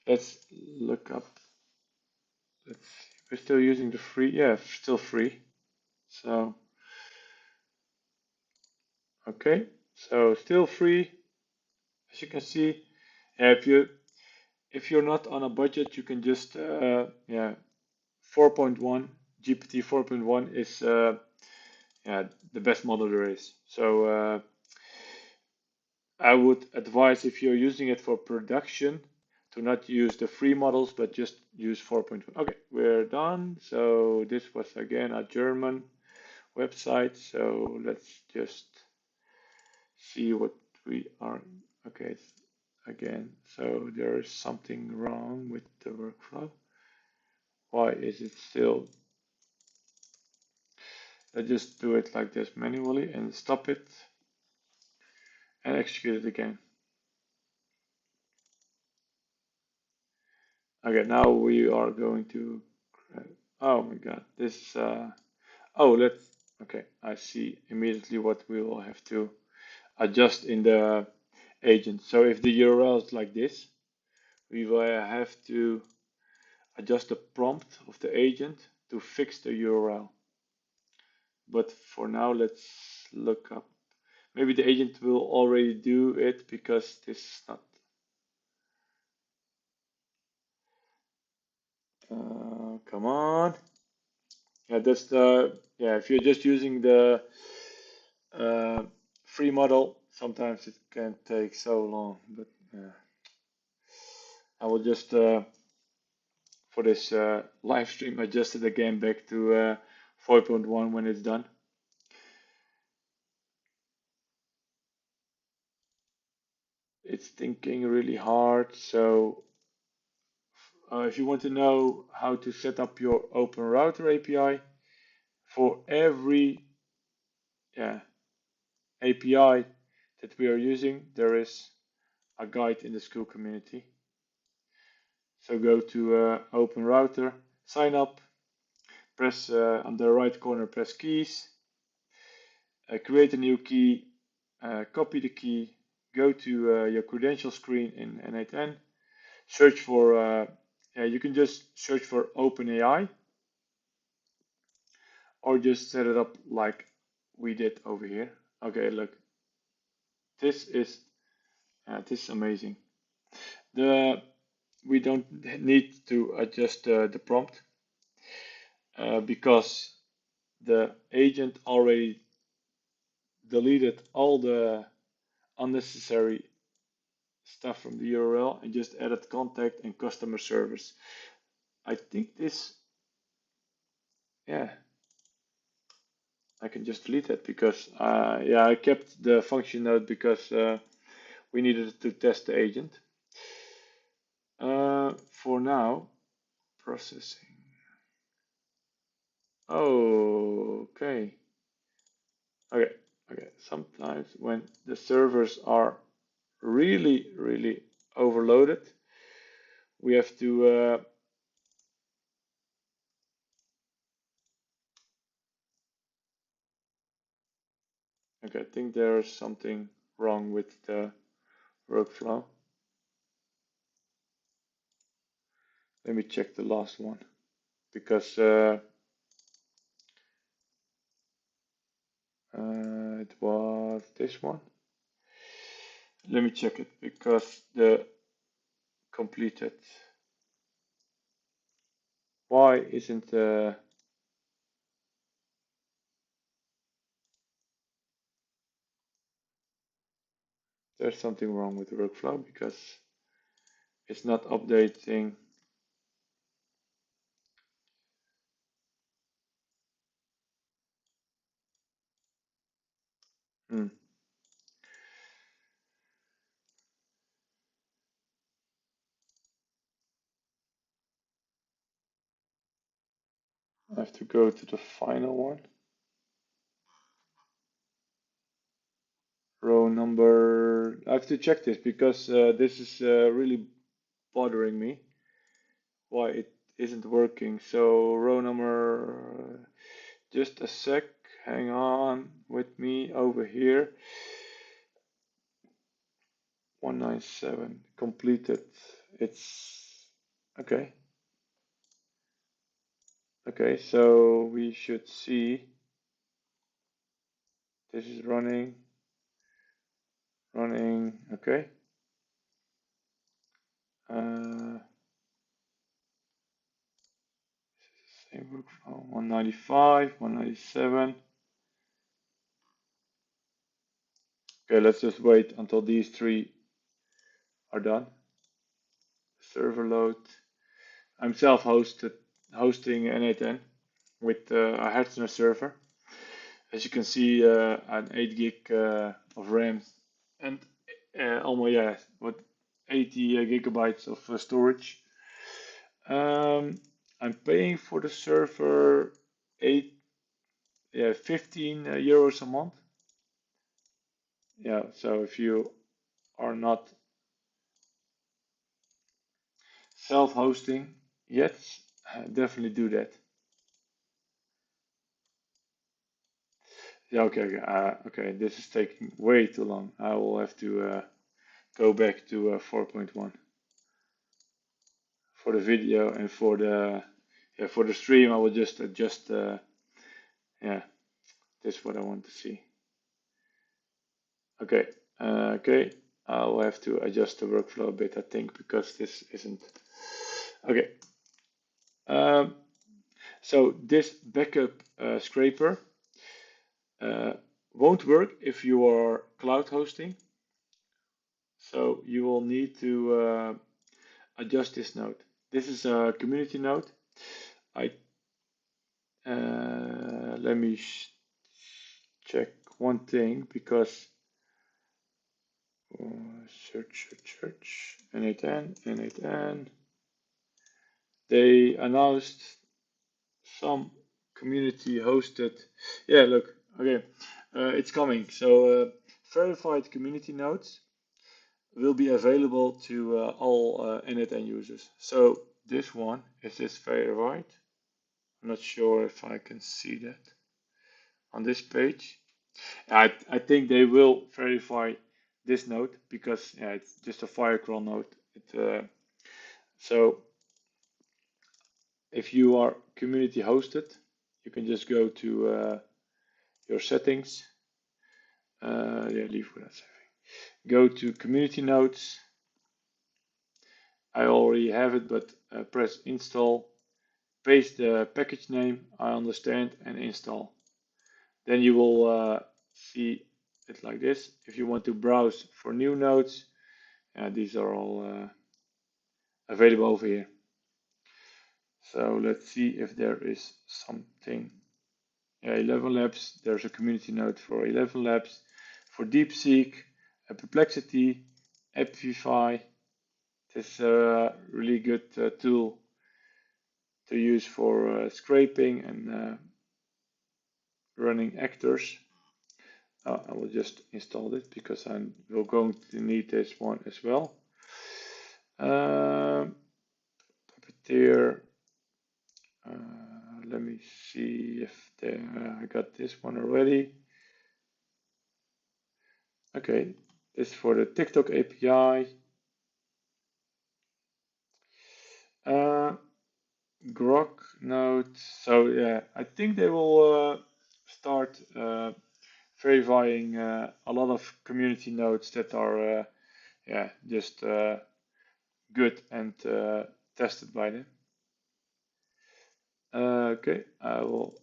Let's look up. Let's see. We're still using the free. Yeah, still free. So okay. So still free. As you can see, if you're not on a budget, you can just 4.1 GPT 4.1 is the best model there is. So I would advise, if you're using it for production, to not use the free models, but just use 4.1. Okay, we're done. So this was again a German website. So let's just see what we are. Okay, again. So there is something wrong with the workflow. Why is it still? Let's just do it like this manually and stop it and execute it again. Okay, now we are going to, oh my God, this, okay, I see immediately what we will have to adjust in the agent. So if the URL is like this, we will have to adjust the prompt of the agent to fix the URL. But for now, let's look up. Maybe the agent will already do it, because this is not. Come on. Yeah, that's the, if you're just using the free model, sometimes it can take so long. But I will just, for this live stream, adjust it again back to 4.1 when it's done. It's thinking really hard. So if you want to know how to set up your Open Router API, for every API that we are using, there is a guide in the school community. So go to Open Router, sign up, press on the right corner, press keys, create a new key, copy the key, go to your credential screen in N8N, search for, you can just search for OpenAI, or just set it up like we did over here. Okay, look, this is amazing. We don't need to adjust the prompt because the agent already deleted all the unnecessary stuff from the URL and just added contact and customer service. I think this, yeah, I can just delete it because, yeah, I kept the function node because we needed to test the agent. For now, processing. Oh, okay. Okay. Sometimes when the servers are really overloaded, we have to okay, I think there's something wrong with the workflow. Let me check the last one because it was this one. Let me check it because the completed. Why isn't there's something wrong with the workflow because it's not updating. I have to go to the final one. Row number. I have to check this because this is really bothering me. Why it isn't working. So row number. Just a sec. Hang on with me over here. 197 completed. It's okay. Okay, so we should see this is running, okay. Same workflow, 195, 197. Okay, let's just wait until these three are done. Server load. I'm self-hosted, hosting N8N with a Hetzner server. As you can see, an 8 gig of RAM and almost, yeah, what, 80 gigabytes of storage. I'm paying for the server 15 euros a month. Yeah, so if you are not self-hosting yet, definitely do that. Yeah, okay, this is taking way too long. I will have to go back to 4.1 for the video, and for the stream I will just adjust. Yeah, this is what I want to see. Okay, okay, I will have to adjust the workflow a bit, I think, because this isn't okay. So this backup scraper won't work if you are cloud hosting. So you will need to adjust this node. This is a community node. Let me check one thing because search N8N. They announced some community hosted. Yeah, look, okay, it's coming. So verified community nodes will be available to all N8N users. So this one is this verified. I'm not sure if I can see that on this page. I think they will verify this node because, yeah, it's just a Firecrawl node. So if you are community hosted, you can just go to your settings. Yeah, leave without saving. Go to community nodes. I already have it, but press install. Paste the package name, I understand, and install. Then you will see it like this. If you want to browse for new nodes, these are all available over here. So let's see if there is something. 11 Labs, there's a community node for 11 Labs, for DeepSeek, Perplexity, Appify. This is a really good tool to use for scraping and running actors. I will just install it because I'm going to need this one as well. Puppeteer. Let me see if I got this one already. Okay, this is for the TikTok API. Grok node. So yeah, I think they will start verifying a lot of community nodes that are just good and tested by them. Okay, I will.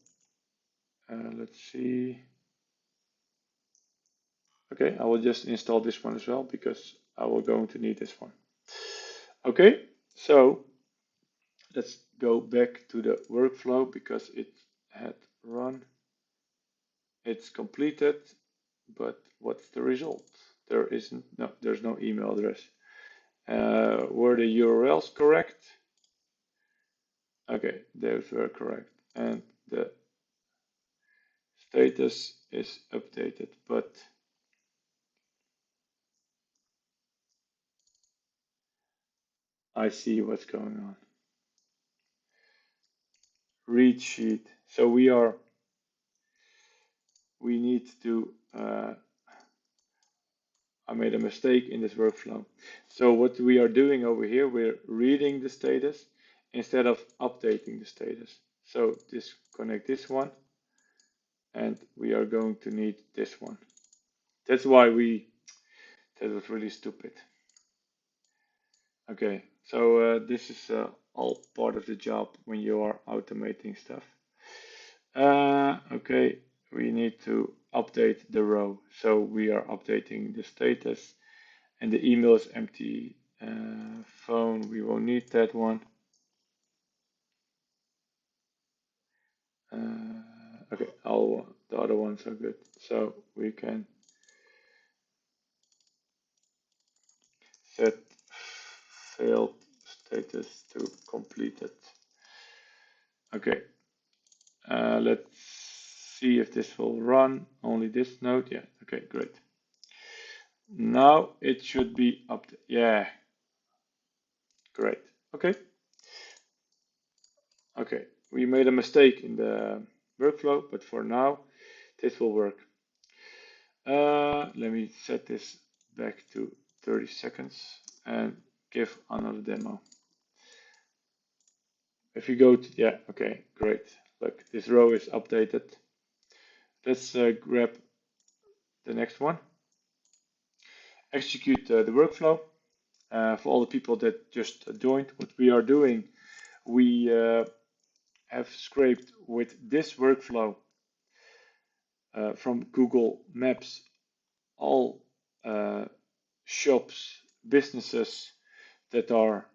Let's see. Okay, I will just install this one as well because I will going to need this one. Okay, so let's go back to the workflow because it had run. It's completed, but what's the result? There's no email address. Were the URLs correct? Okay, those were correct. And the status is updated, but I see what's going on. Read sheet. So we need to, I made a mistake in this workflow. So what we are doing over here, we're reading the status instead of updating the status. So disconnect this one, and we are going to need this one. That's why that was really stupid. Okay, so this is all part of the job when you are automating stuff. Okay, we need to update the row. So we are updating the status, and the email is empty. Phone, we won't need that one. Okay, all the other ones are good. So we can set failed status to completed. Okay, let's see if this will run. Only this node. Yeah, okay, great. Now it should be up. Yeah, great. Okay. Okay, we made a mistake in the workflow, but for now, this will work. Let me set this back to 30 seconds and give another demo. If you go to, yeah, okay, great. Look, this row is updated. Let's grab the next one. Execute the workflow. For all the people that just joined, what we are doing, we have scraped with this workflow from Google Maps all shops, businesses that are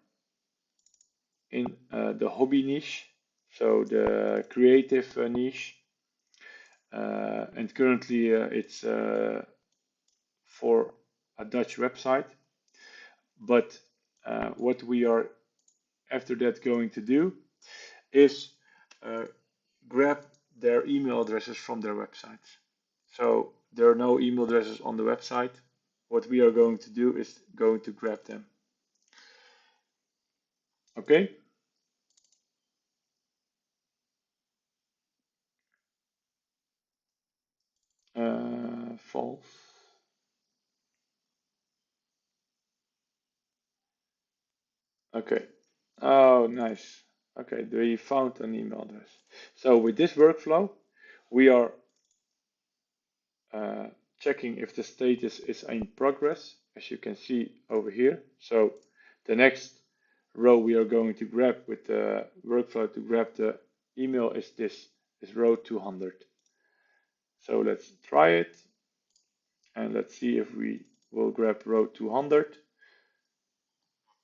in the hobby niche, so the creative niche, and currently it's for a Dutch website. But what we are after that going to do is grab their email addresses from their websites. So there are no email addresses on the website. What we are going to do is going to grab them. Okay. False. Okay. Oh, nice. Okay, we found an email address. So with this workflow, we are checking if the status is in progress, as you can see over here. So the next row we are going to grab with the workflow to grab the email is this, is row 200. So let's try it, and let's see if we will grab row 200.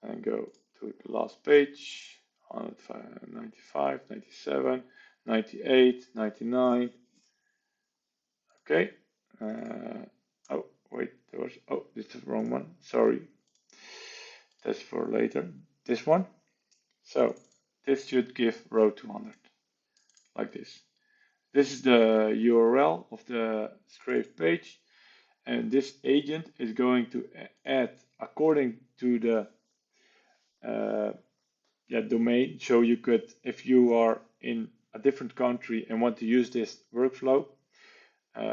and go to the last page. 195, 97, 98, 99. Okay. Oh, wait, there was, oh, this is the wrong one. Sorry. That's for later. This one. So this should give row 200, like this. This is the URL of the scraped page, and this agent is going to add according to the domain. So you could, if you are in a different country and want to use this workflow,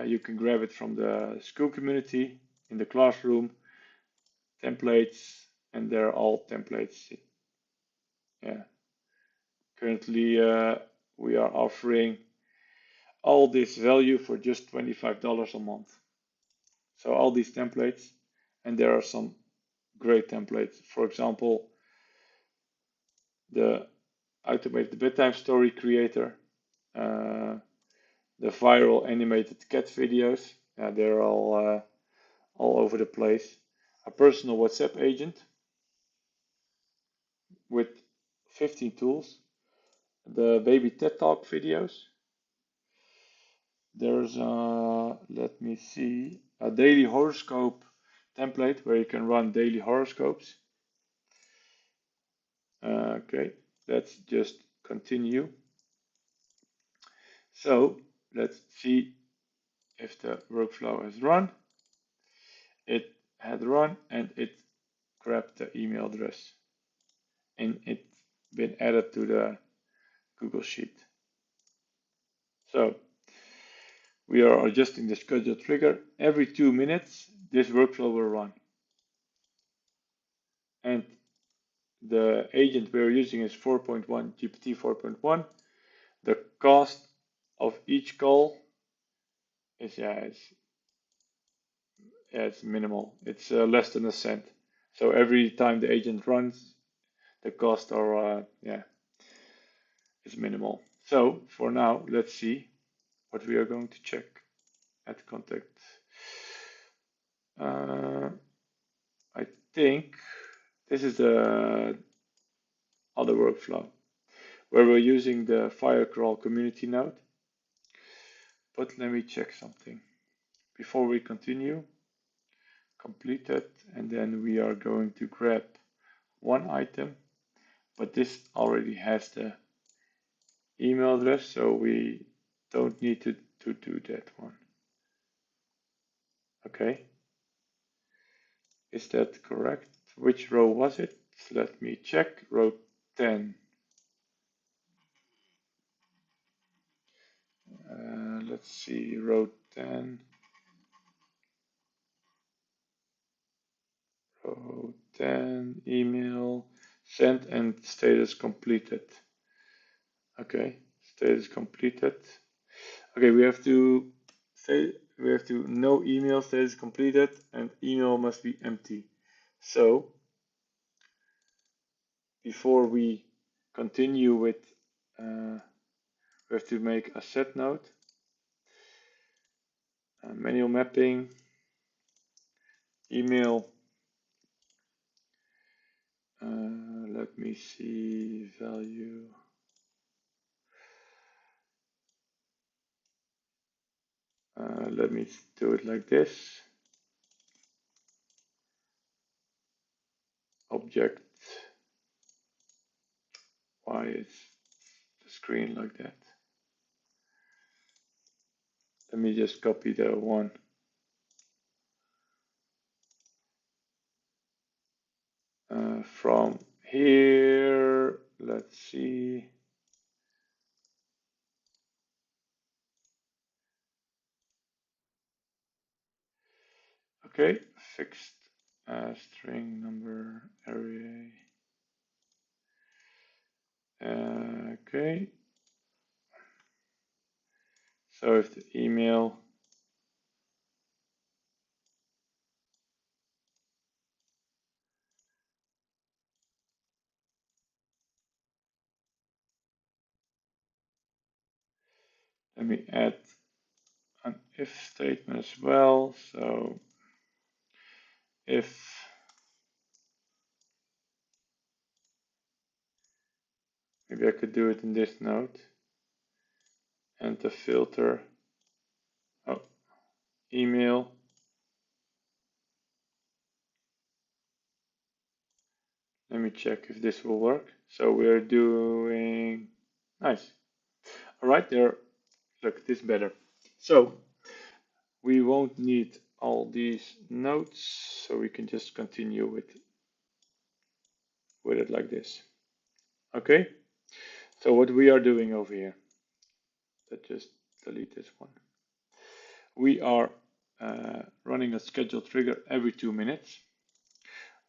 you can grab it from the school community in the classroom, templates, and they're all templates. Yeah. Currently, we are offering all this value for just $25 a month. So all these templates, and there are some great templates. For example, the automated bedtime story creator, the viral animated cat videos. They're all over the place. A personal WhatsApp agent with 15 tools. The baby TED Talk videos. There's let me see, a daily horoscope template where you can run daily horoscopes. Okay, let's just continue. So let's see if the workflow has run. It had run and it grabbed the email address and it's been added to the Google Sheet. So we are adjusting the schedule trigger. Every 2 minutes, this workflow will run. And the agent we're using is 4.1, GPT 4.1. The cost of each call is, it's minimal. It's less than a cent. So every time the agent runs, the costs are, it's minimal. So for now, let's see what we are going to check at contact. I think this is the other workflow where we're using the Firecrawl community node. But let me check something before we continue. Completed, and then we are going to grab one item, but this already has the email address, so we don't need to do that one. Okay, is that correct? Which row was it? Let me check. Row 10. Let's see, row 10. Row 10, email, sent and status completed. Okay, status completed. Okay, we have to say no email status completed and email must be empty. So before we continue with, we have to make a set node, manual mapping, email. Let me see value. Let me do it like this. Object. Why is the screen like that? Let me just copy the one. From here, let's see. Okay, fixed string number array. Okay. So if the email let me add an if statement as well. So if Maybe I could do it in this node. And the filter, oh, email. Let me check if this will work. So we're doing, nice. All right, there, look, this better. So we won't need all these nodes, so we can just continue with it like this. Okay, so what we are doing over here, let's just delete this one. We are running a scheduled trigger every 2 minutes.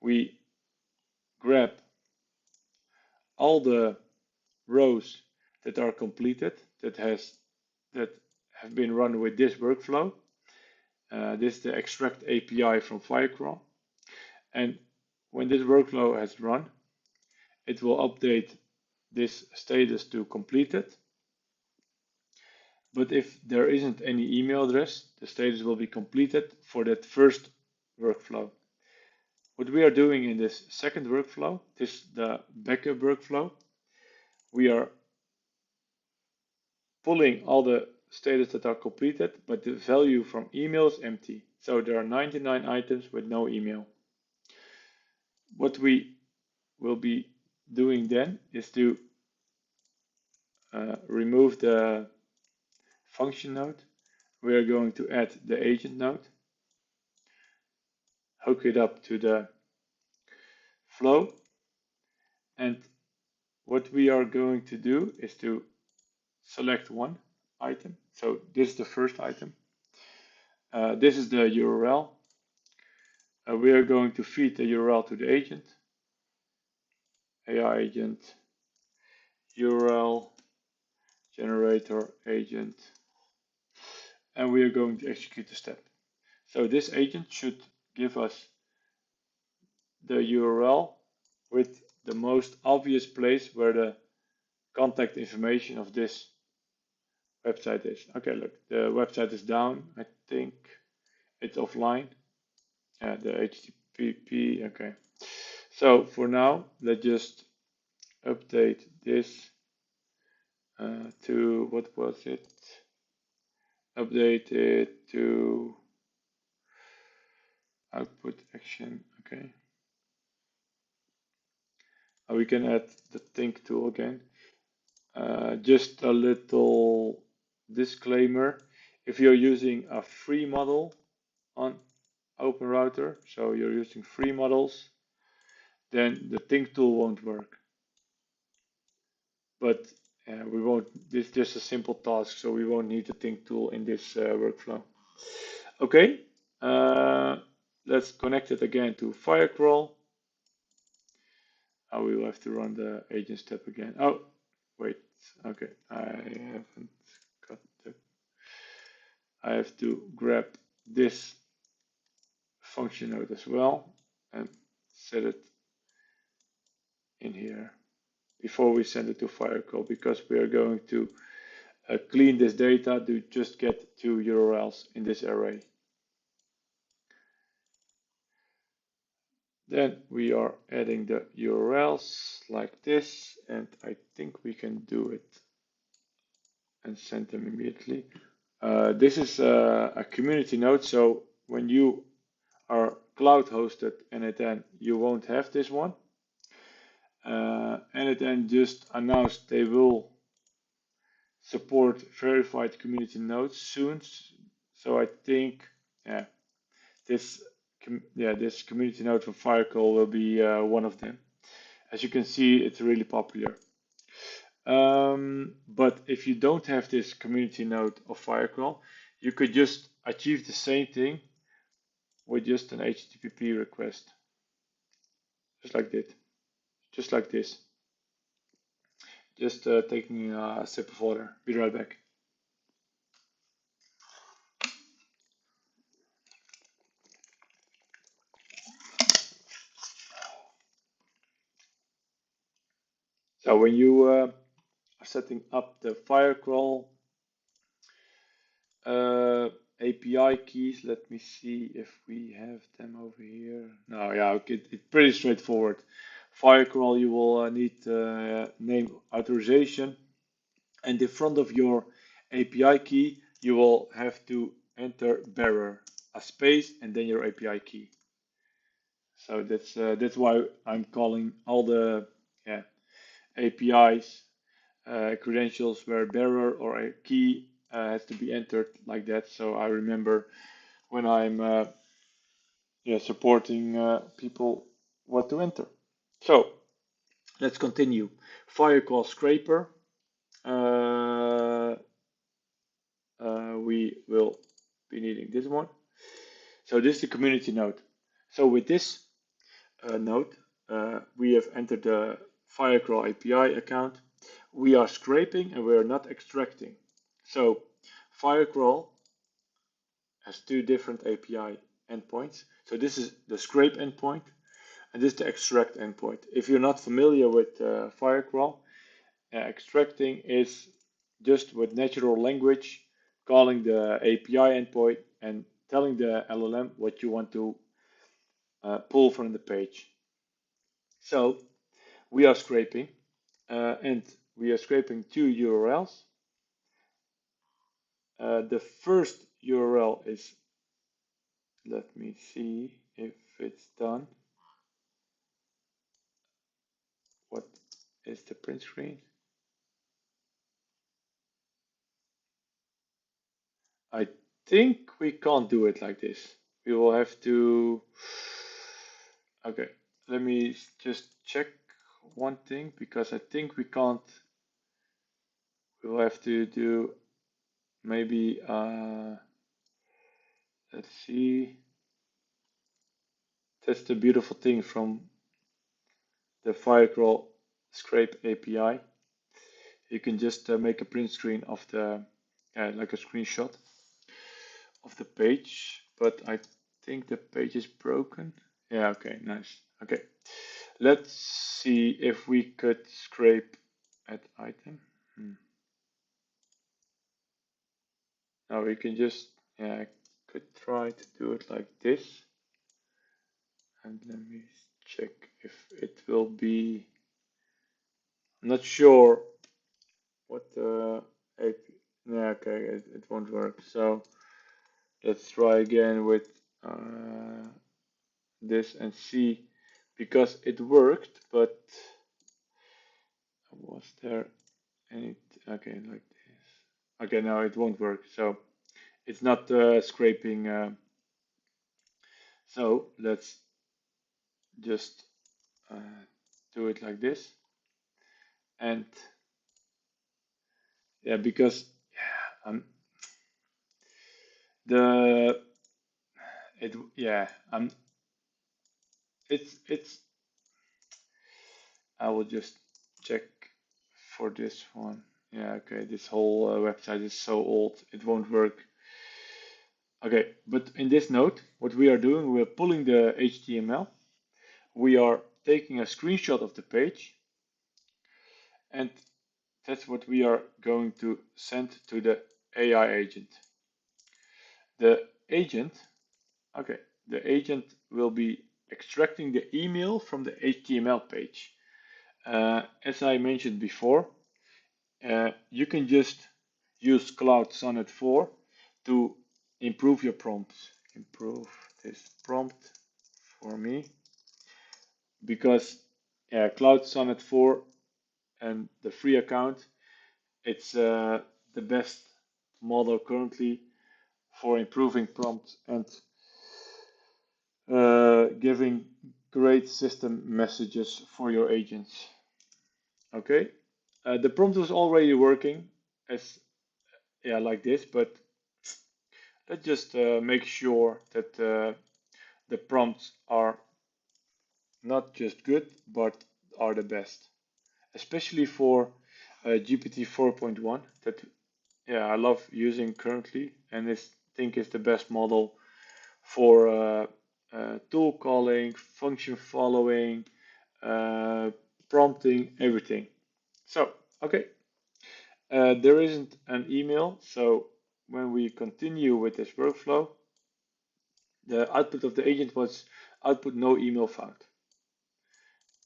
We grab all the rows that are completed, that have been run with this workflow. This is the extract API from Firecrawl. And when this workflow has run, it will update this status to completed. But if there isn't any email address, the status will be completed for that first workflow. What we are doing in this second workflow, this is the backup workflow, we are pulling all the status that are completed, but the value from email is empty. So there are 99 items with no email. What we will be doing then is to remove the function node. We are going to add the agent node, hook it up to the flow, and what we are going to do is to select one item. So this is the first item. This is the URL. We are going to feed the URL to the agent. AI agent, URL, generator agent, and we are going to execute the step. So this agent should give us the URL with the most obvious place where the contact information of this website is. Okay, look, the website is down. I think it's offline. The HTTP, okay. So for now, let's just update this to, what was it? Update it to output action, okay. We can add the think tool again. Just a little disclaimer. If you're using a free model on OpenRouter, so you're using free models, then the think tool won't work. But we won't, this is just a simple task, so we won't need the think tool in this workflow. Okay, let's connect it again to Firecrawl. We will have to run the agent step again. Oh, wait, okay, I haven't got the, I have to grab this function node as well and set it in here before we send it to Firecrawl, because we are going to clean this data to just get 2 URLs in this array. Then we are adding the URLs like this, and I think we can do it and send them immediately. This is a community node, so when you are cloud hosted N8N, you won't have this one. N8N just announced they will support verified community nodes soon, so I think this community node from Firecrawl will be one of them. As you can see, it's really popular. But if you don't have this community node of Firecrawl, you could just achieve the same thing with just an HTTP request, just like that, just like this. Just taking a sip of water. Be right back. So when you are setting up the Firecrawl API keys, let me see if we have them over here. No, yeah, okay, it's pretty straightforward. Firecrawl, you will need name authorization, and in front of your API key, you will have to enter bearer, a space, and then your API key. So that's why I'm calling all the APIs credentials where bearer or a key has to be entered like that. So I remember when I'm supporting people what to enter. So let's continue. Firecrawl scraper. We will be needing this one. So this is the community node. So with this node, we have entered the Firecrawl API account. We are scraping and we are not extracting. So Firecrawl has two different API endpoints. So this is the scrape endpoint and this is the extract endpoint. If you're not familiar with Firecrawl, extracting is just with natural language calling the API endpoint and telling the LLM what you want to pull from the page. So we are scraping and we are scraping two URLs. The first URL is, let me see if it's done. What is the print screen? I think we can't do it like this. We will have to, okay, let me just check one thing because I think we can't, we will have to do maybe, let's see, that's the beautiful thing from the Firecrawl Scrape API. You can just make a print screen of the, like a screenshot of the page, but I think the page is broken. Yeah, okay, nice. Okay, let's see if we could scrape at item. Now we can just, I could try to do it like this. And let me check if it will be, I'm not sure what the yeah, okay, it won't work. So let's try again with this and see, because it worked, but was there any, okay, like this. Okay, now it won't work. So it's not scraping. So let's just do it like this. And yeah, because the it yeah it's I will just check for this one. Yeah, okay, this whole website is so old it won't work. Okay, but in this node, what we are doing, we are pulling the HTML, we are taking a screenshot of the page, and that's what we are going to send to the AI agent. The agent, okay, the agent will be extracting the email from the HTML page. As I mentioned before, you can just use Cloud Sonnet 4 to improve your prompts. Improve this prompt for me, because Cloud Sonnet 4 and the free account, it's the best model currently for improving prompts and giving great system messages for your agents. Okay, the prompt was already working as like this, but let's just make sure that the prompts are not just good but are the best, especially for GPT 4.1 that I love using currently, and I think is the best model for tool calling, function following, prompting, everything. So, okay, there isn't an email, so when we continue with this workflow, the output of the agent was output no email found.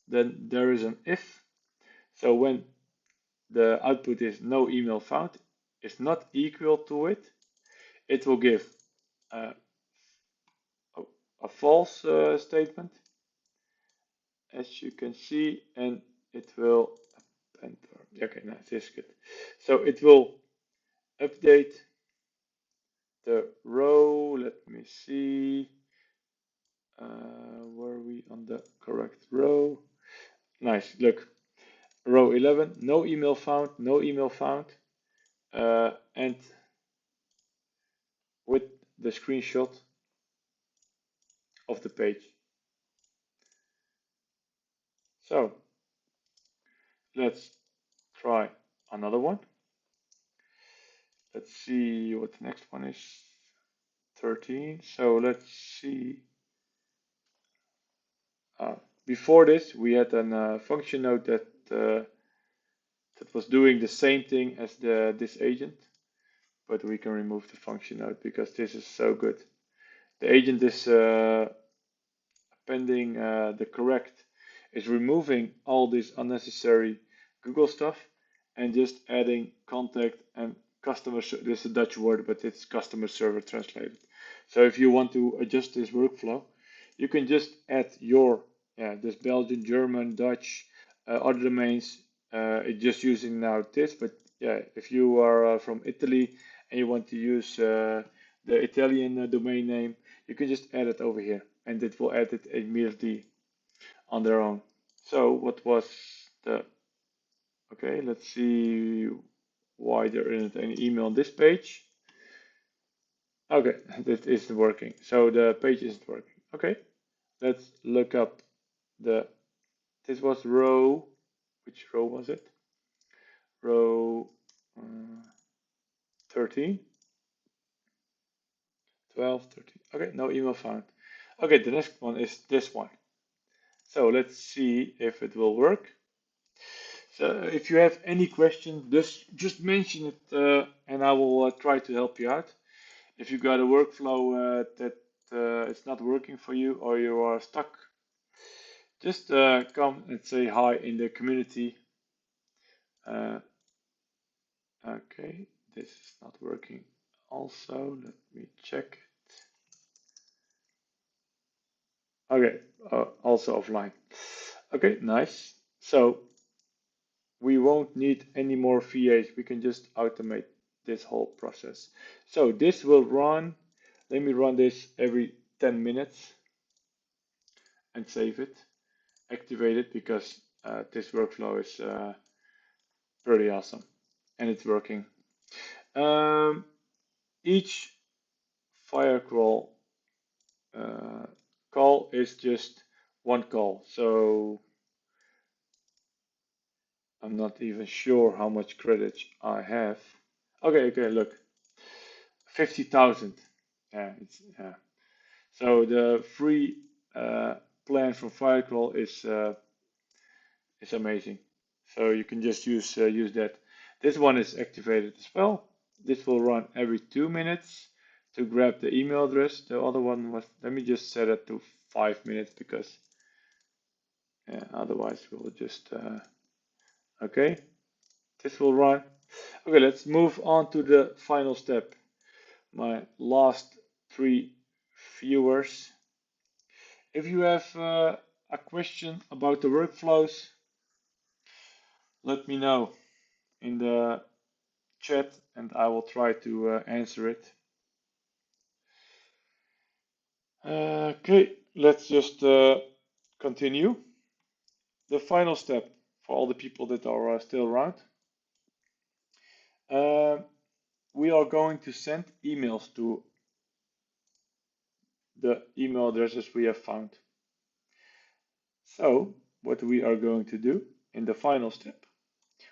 then there is an if. So when the output is no email found, is not equal to it, it will give a false statement, as you can see, and it will enter. Okay, now this is good. So it will update the row. Let me see. Were we on the correct row? Nice. Look, row 11. No email found. No email found. And with the screenshot of the page. So let's try another one. Let's see what the next one is. 13. So let's see. Before this, we had a function node that that was doing the same thing as this agent, but we can remove the function node because this is so good. The agent is appending the correct, is removing all this unnecessary Google stuff and just adding contact and customer. This is a Dutch word, but it's customer server translated. So if you want to adjust this workflow, you can just add your this Belgian, German, Dutch, other domains. It's just using now this, but yeah, if you are from Italy and you want to use the Italian domain name, you can just add it over here, and it will add it immediately on their own. So what was the, okay, let's see why there isn't any email on this page. Okay, this isn't working. So the page isn't working. Okay, let's look up this was row, which row was it? Row 13, 12, 13. Okay, no email found. Okay, the next one is this one. So let's see if it will work. So if you have any questions, just mention it and I will try to help you out. If you got a workflow that it's not working for you or you are stuck, just come and say hi in the community. Okay, this is not working also. Let me check it. Okay, also offline. Okay, nice. So we won't need any more VAs. We can just automate this whole process. So this will run. Let me run this every 10 minutes and save it. Activate it because this workflow is pretty awesome and it's working. Each Firecrawl call is just one call. So I'm not even sure how much credits I have. Okay, look, 50,000. Yeah, it's So the free plan from Firecrawl is amazing. So you can just use that. This one is activated as well. This will run every 2 minutes to grab the email address. The other one was, let me just set it to 5 minutes because otherwise we'll just, okay, this will run. Okay, let's move on to the final step. My last 3 viewers. If you have a question about the workflows, let me know in the chat and I will try to answer it. Okay, let's just continue. The final step for all the people that are still around. We are going to send emails to the email addresses we have found. So what we are going to do in the final step,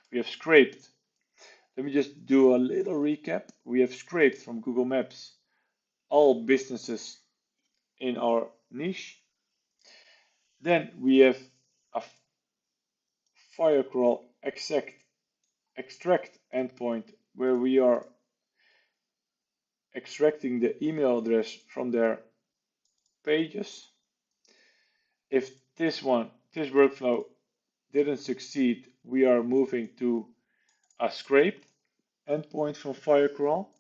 we have scraped. Let me just do a little recap. We have scraped from Google Maps all businesses in our niche. Then we have a Firecrawl extract endpoint where we are extracting the email address from their pages. If this one this workflow didn't succeed, we are moving to a scrape endpoint from Firecrawl,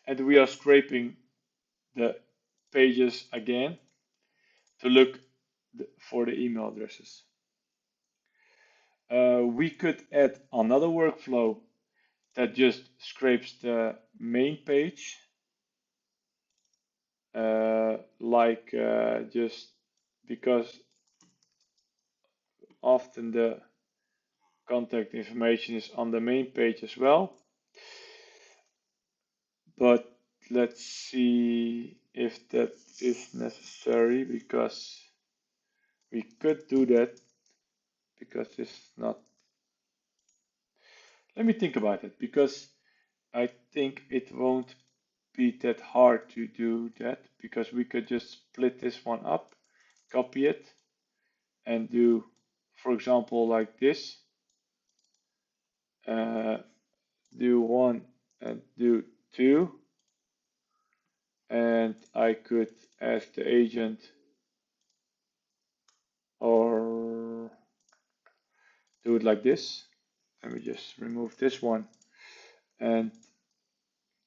and we are scraping the pages again to look for the email addresses. We could add another workflow that just scrapes the main page, just because often the contact information is on the main page as well. But let's see if that is necessary, because we could do that, because it's not. Let me think about it, because I think it won't be that hard to do that, because we could just split this one up, copy it, and do, for example, like this. Do one and do two, and I could ask the agent, or do it like this. Let me just remove this one and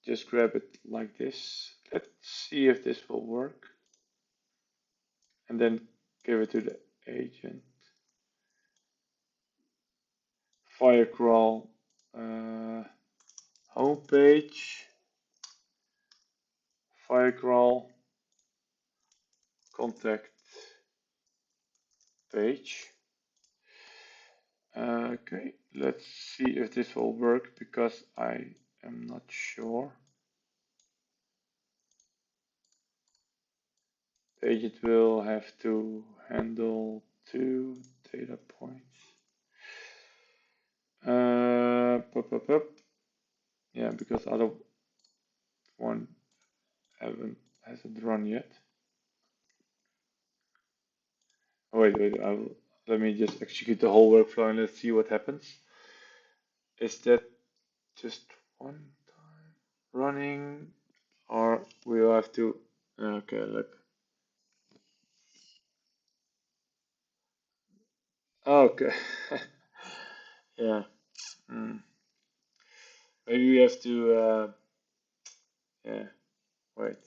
just grab it like this. Let's see if this will work, and then give it to the agent. Firecrawl homepage, Firecrawl contact page. Okay, let's see if this will work, because I am not sure. The agent will have to handle 2 data points. Yeah, because other one hasn't run yet. Oh, wait, let me just execute the whole workflow and let's see what happens. Is that just one time running, or we'll have to? Okay, look. Okay. Yeah. Maybe we have to. Yeah. Wait.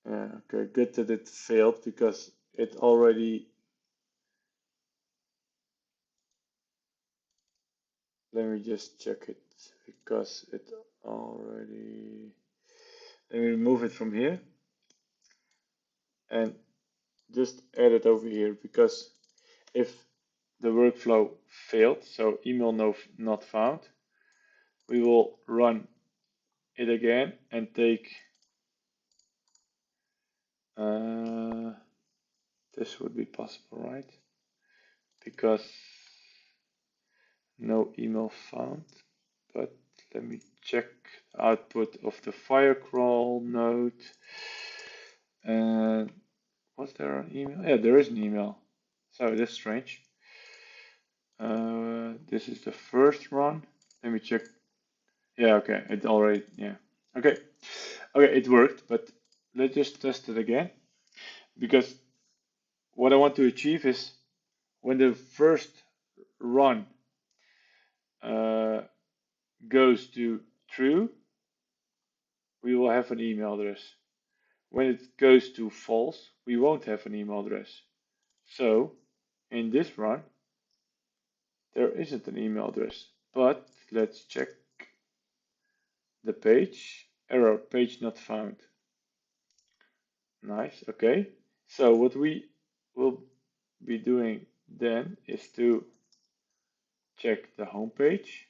Yeah. Okay. Good that it failed, because it already. Let me just check it, because it already. Let me remove it from here and just add it over here, because if the workflow failed, so email not found, we will run it again and take this would be possible, right? Because no email found. But let me check the output of the Firecrawl node. And was there an email? Yeah, there is an email. So that's strange. This is the first run. Let me check. Yeah, okay, it already, yeah. Okay, it worked, but let's just test it again, because what I want to achieve is when the first run goes to true, we will have an email address. When it goes to false, we won't have an email address. So in this run, there isn't an email address, but let's check the page. Error, page not found. Nice, okay. So what we will be doing then is to check the home page.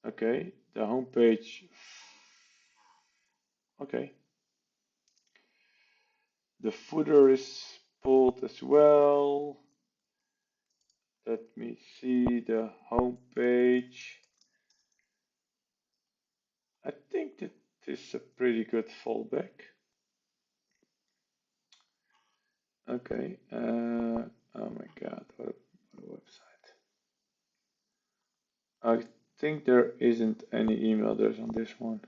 Okay, the home page. Okay. The footer is pulled as well. Let me see the home page. I think that is a pretty good fallback. Okay. Oh my God, what a website. I think there isn't any email address on this one.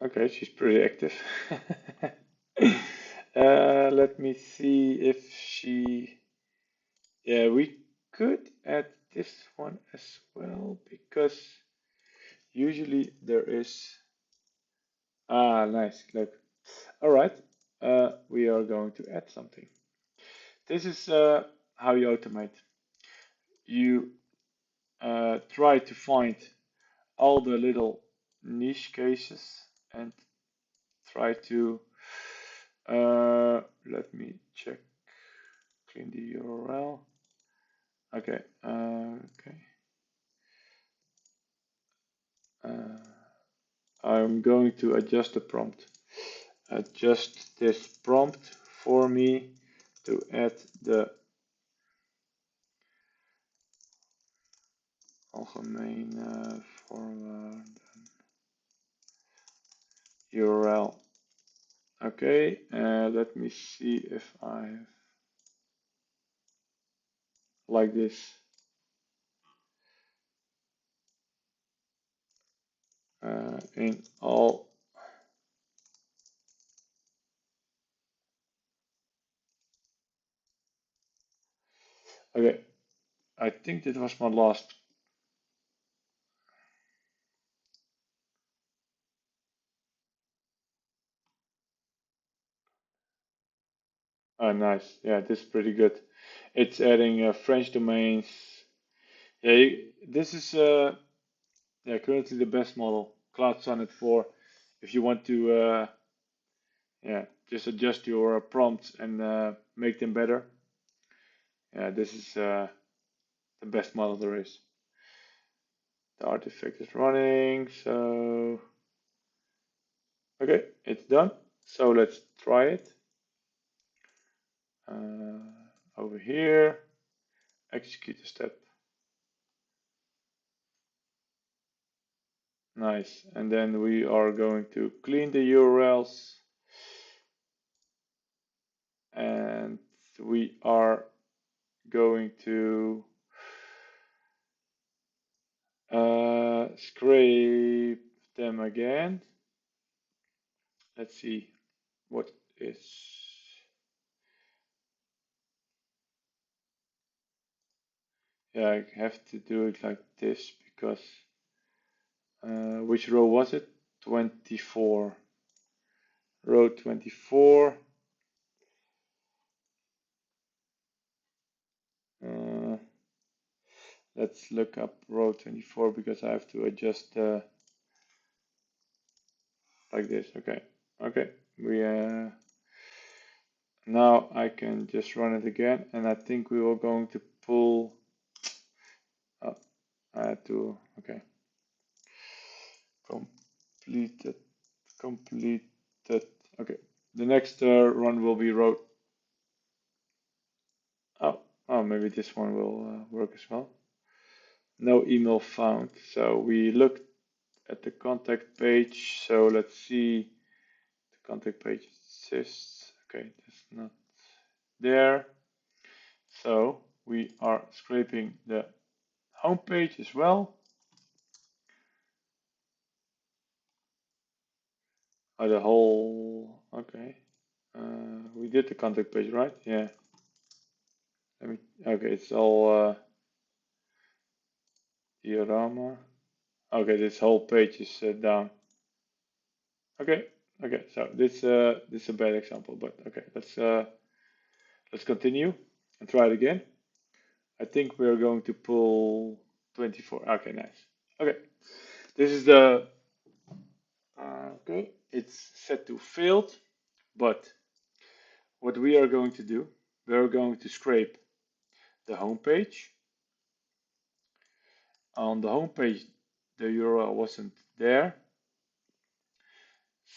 Okay, she's pretty active. Let me see if she. Yeah, we could add this one as well because usually there is. Ah, nice. Look. All right. We are going to add something. This is how you automate. You try to find all the little niche cases and try to let me check, clean the URL. Okay, okay. I'm going to adjust the prompt. Adjust this prompt for me to add the algemene forward URL. Okay, let me see if I have like this. In all. Okay, I think that was my last. Oh, nice. Yeah, this is pretty good. It's adding French domains. Yeah, this is yeah, currently the best model, Cloud Sonnet 4. If you want to yeah, just adjust your prompts and make them better. Yeah, this is the best model there is. The artifact is running, so okay, it's done. So let's try it. Over here, execute the step. Nice. And then we are going to clean the URLs. And we are going to scrape them again. Let's see what is. Yeah, I have to do it like this because which row was it? 24. Row 24. Let's look up row 24 because I have to adjust like this. Okay, okay. We now I can just run it again, and I think we were going to pull. Oh, I had to. Okay. Completed. Completed. Okay. The next run will be row. Oh, maybe this one will work as well. No email found. So we looked at the contact page. So let's see. The contact page exists. Okay, that's not there. So we are scraping the home page as well. Oh, the whole. Okay. We did the contact page, right? Yeah. Let me. Okay, it's all diorama. Okay, this whole page is down. Okay. Okay. So this is a bad example, but okay. Let's continue and try it again. I think we're going to pull 24. Okay, nice. Okay. This is the. Okay, it's set to failed, but what we are going to do, we're going to scrape the home page. On the home page, the URL wasn't there.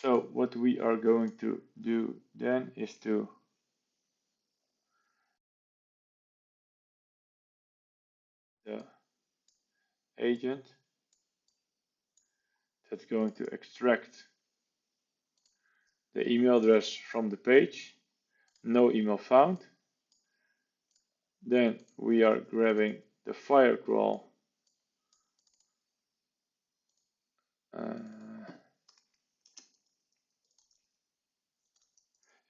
So what we are going to do then is to the agent that's going to extract the email address from the page, no email found. Then we are grabbing the firecrawl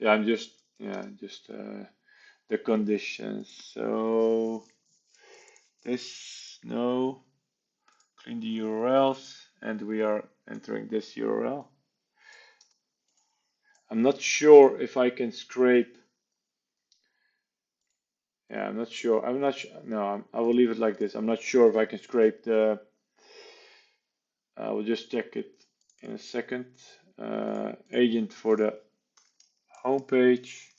yeah, I'm just the conditions. So this, no, clean the URLs, and we are entering this URL. I'm not sure if I can scrape. Yeah, I'm not sure. I'm not sure. No, I will leave it like this. I'm not sure if I can scrape the. I will just check it in a second. Agent for the homepage.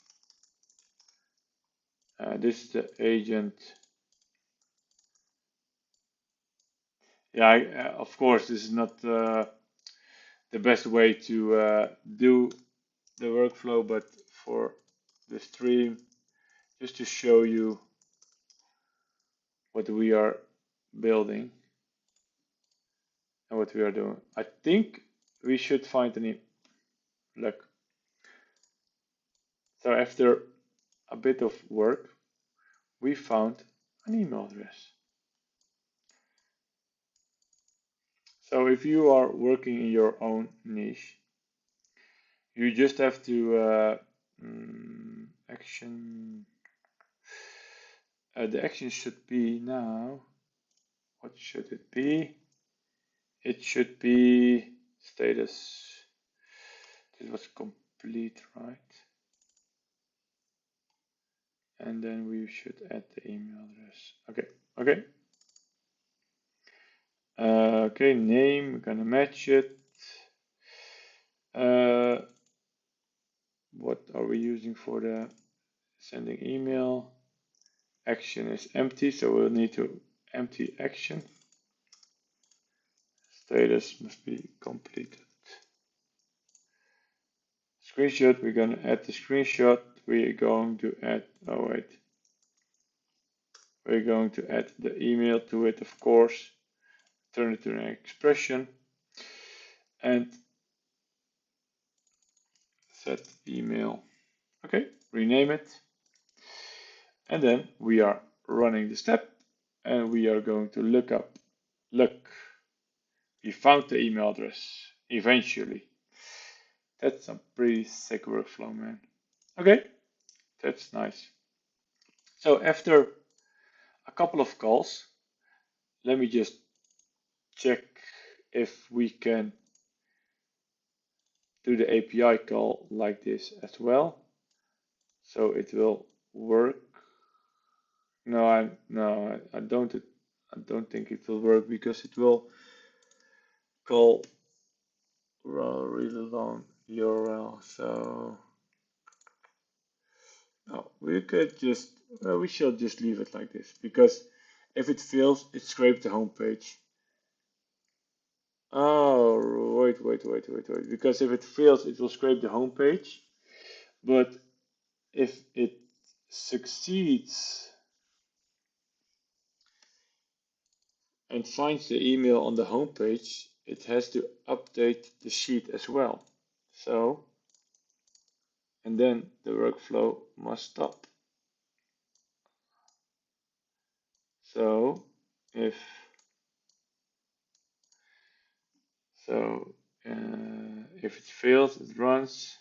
This is the agent. Yeah, of course, this is not the best way to do the workflow, but for the stream, just to show you what we are building and what we are doing. I think we should find an look. So after a bit of work, we found an email address. So if you are working in your own niche, you just have to action. The action should be now. What should it be? It should be status. This was complete, right? And then we should add the email address. Okay. Okay, name, we're gonna match it. What are we using for the sending email? Action is empty, so we'll need to empty action. Status must be completed. Screenshot, we're gonna add the screenshot. We're going to add, oh wait. We're going to add the email to it, of course. Turn it to an expression. And set email. Okay, rename it. And then we are running the step and we are going to look, we found the email address eventually. That's a pretty sick workflow, man. Okay, that's nice. So after a couple of calls, let me just check if we can do the API call like this as well. So it will work. No, I don't think it will work because it will call a really long URL. So no, we could just we should just leave it like this because if it fails, it scrapes the home page. Oh, wait. Because if it fails, it will scrape the home page. But if it succeeds and finds the email on the home page, it has to update the sheet as well. So, and then the workflow must stop. So, if it fails, it runs,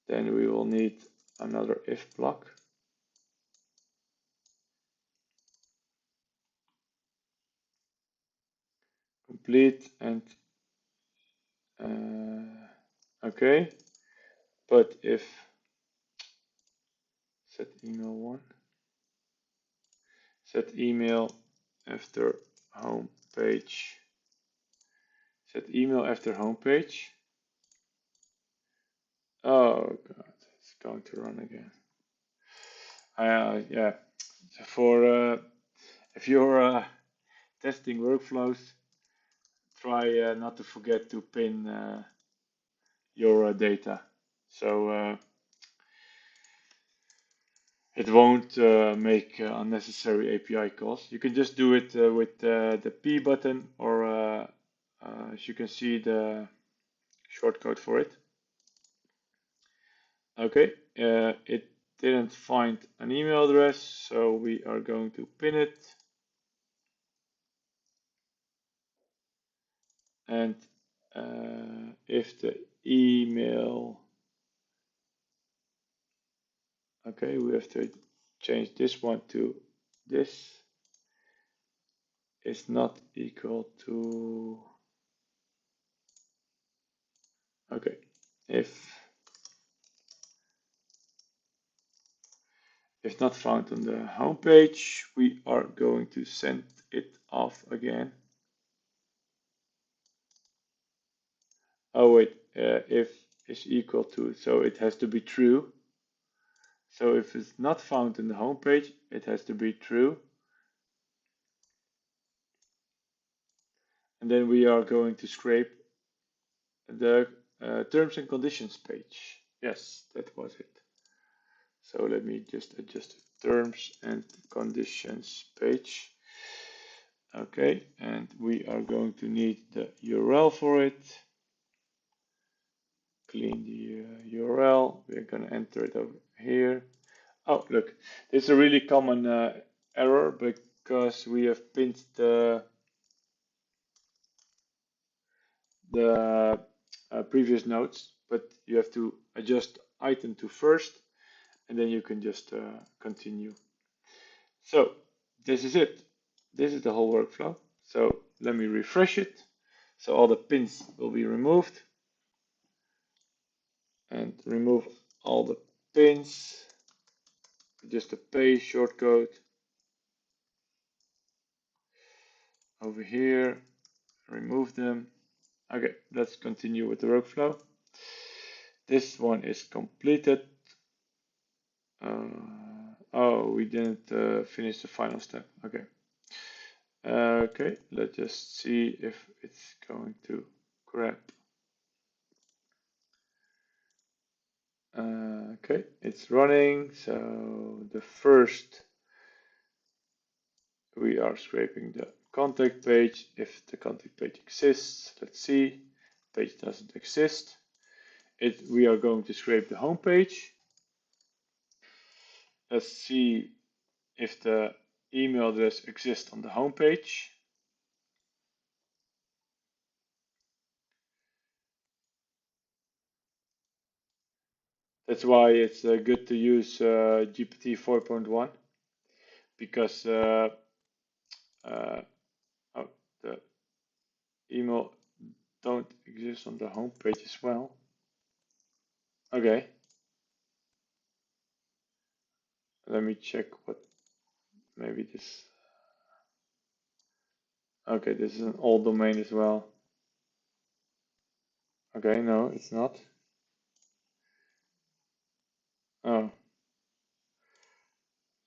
then we will need another if block. Complete and okay, but if set email one, set email after home page, set email after home page. Oh god, it's going to run again. Yeah, for if you're testing workflows, try not to forget to pin your data. So it won't make unnecessary API calls. You can just do it with the P button, or as you can see, the shortcode for it. Okay, it didn't find an email address, so we are going to pin it. And if the email Okay, we have to change this one to this is not equal to, okay, if not found on the home page, we are going to send it off again. Oh wait, if is equal to, so it has to be true. So if it's not found in the home page, it has to be true. And then we are going to scrape the terms and conditions page. Yes, that was it. So let me just adjust the terms and conditions page. Okay, and we are going to need the URL for it. Clean the URL. We're going to enter it over here. Oh, look, this is a really common error because we have pinned the previous nodes, but you have to adjust item to first, and then you can just continue. So this is it. This is the whole workflow. So let me refresh it. So all the pins will be removed, and remove all the pins. Just a pay shortcode over here. Remove them. Okay, let's continue with the workflow. This one is completed. Oh, we didn't finish the final step. Okay. Okay, let's just see if it's going to grab. Okay, it's running. So the first, we are scraping the contact page. If the contact page exists, let's see. Page doesn't exist. We are going to scrape the home page. Let's see if the email address exists on the home page. That's why it's good to use GPT 4.1 because oh, the email don't exist on the home page as well. Okay. Let me check what maybe this. Okay, this is an old domain as well. Okay, no, it's not. Oh,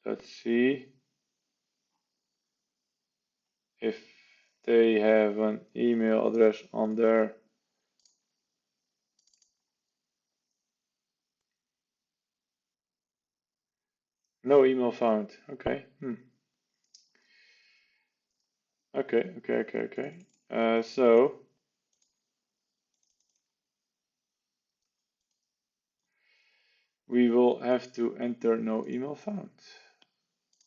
let's see if they have an email address on there. No email found. Okay. Okay. So we will have to enter no email found.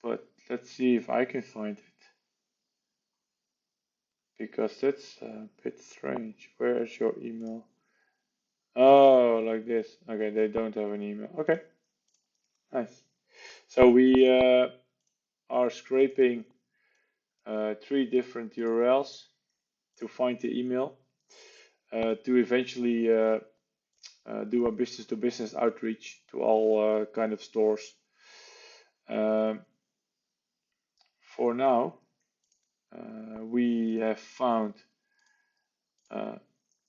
But let's see if I can find it. Because that's a bit strange. Where is your email? Oh, like this. Okay, they don't have an email. Okay, nice. So we are scraping 3 different URLs to find the email to eventually do a business-to-business outreach to all kind of stores. For now, we have found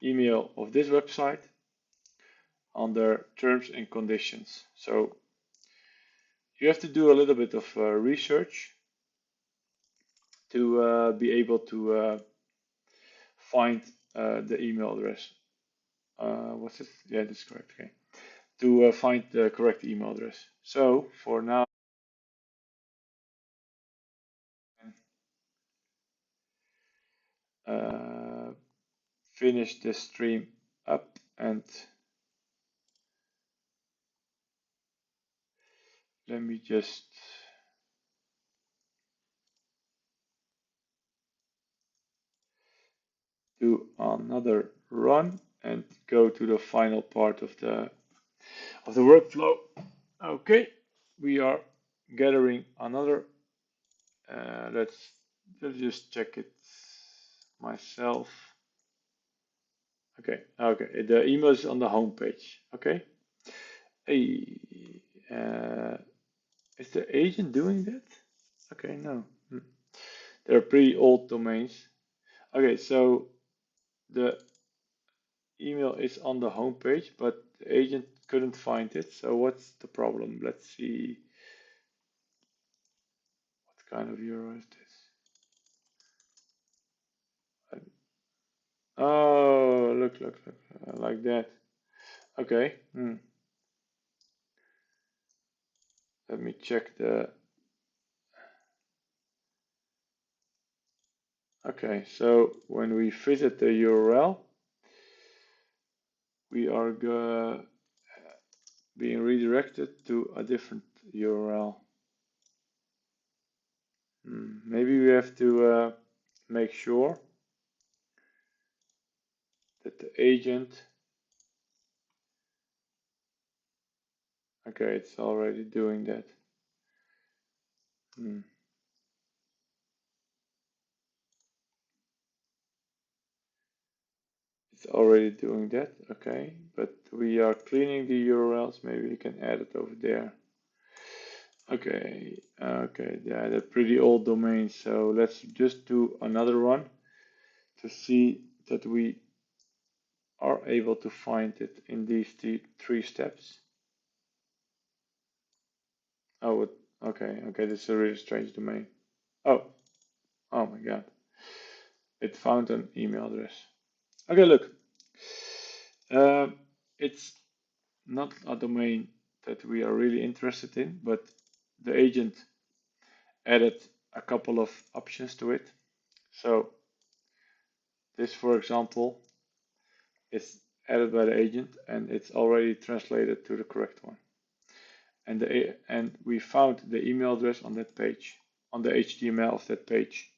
email of this website under terms and conditions. So you have to do a little bit of research to be able to find the email address. What's it? Yeah, that's correct. Okay, to find the correct email address. So for now, finish the stream up and let me just do another run and go to the final part of the workflow. Okay, we are gathering another. Let's just check it myself. Okay, the email is on the home page. Okay. Hey, is the agent doing that? Okay, no. They're pretty old domains. Okay, so the email is on the home page, but the agent couldn't find it. So what's the problem? Let's see. What kind of URL is this? Oh, look, like that. Okay. Let me check the. Okay, so when we visit the URL, we are being redirected to a different URL. Maybe we have to make sure that the agent. Okay, it's already doing that. It's already doing that, okay, but we are cleaning the URLs. Maybe we can add it over there. Okay, yeah, they're pretty old domains, so let's just do another one to see that we are able to find it in these three steps. Oh, okay, this is a really strange domain. Oh my god, it found an email address. Okay, look, it's not a domain that we are really interested in, but the agent added a couple of options to it. So this, for example, is added by the agent and it's already translated to the correct one. And we found the email address on that page, on the HTML of that page.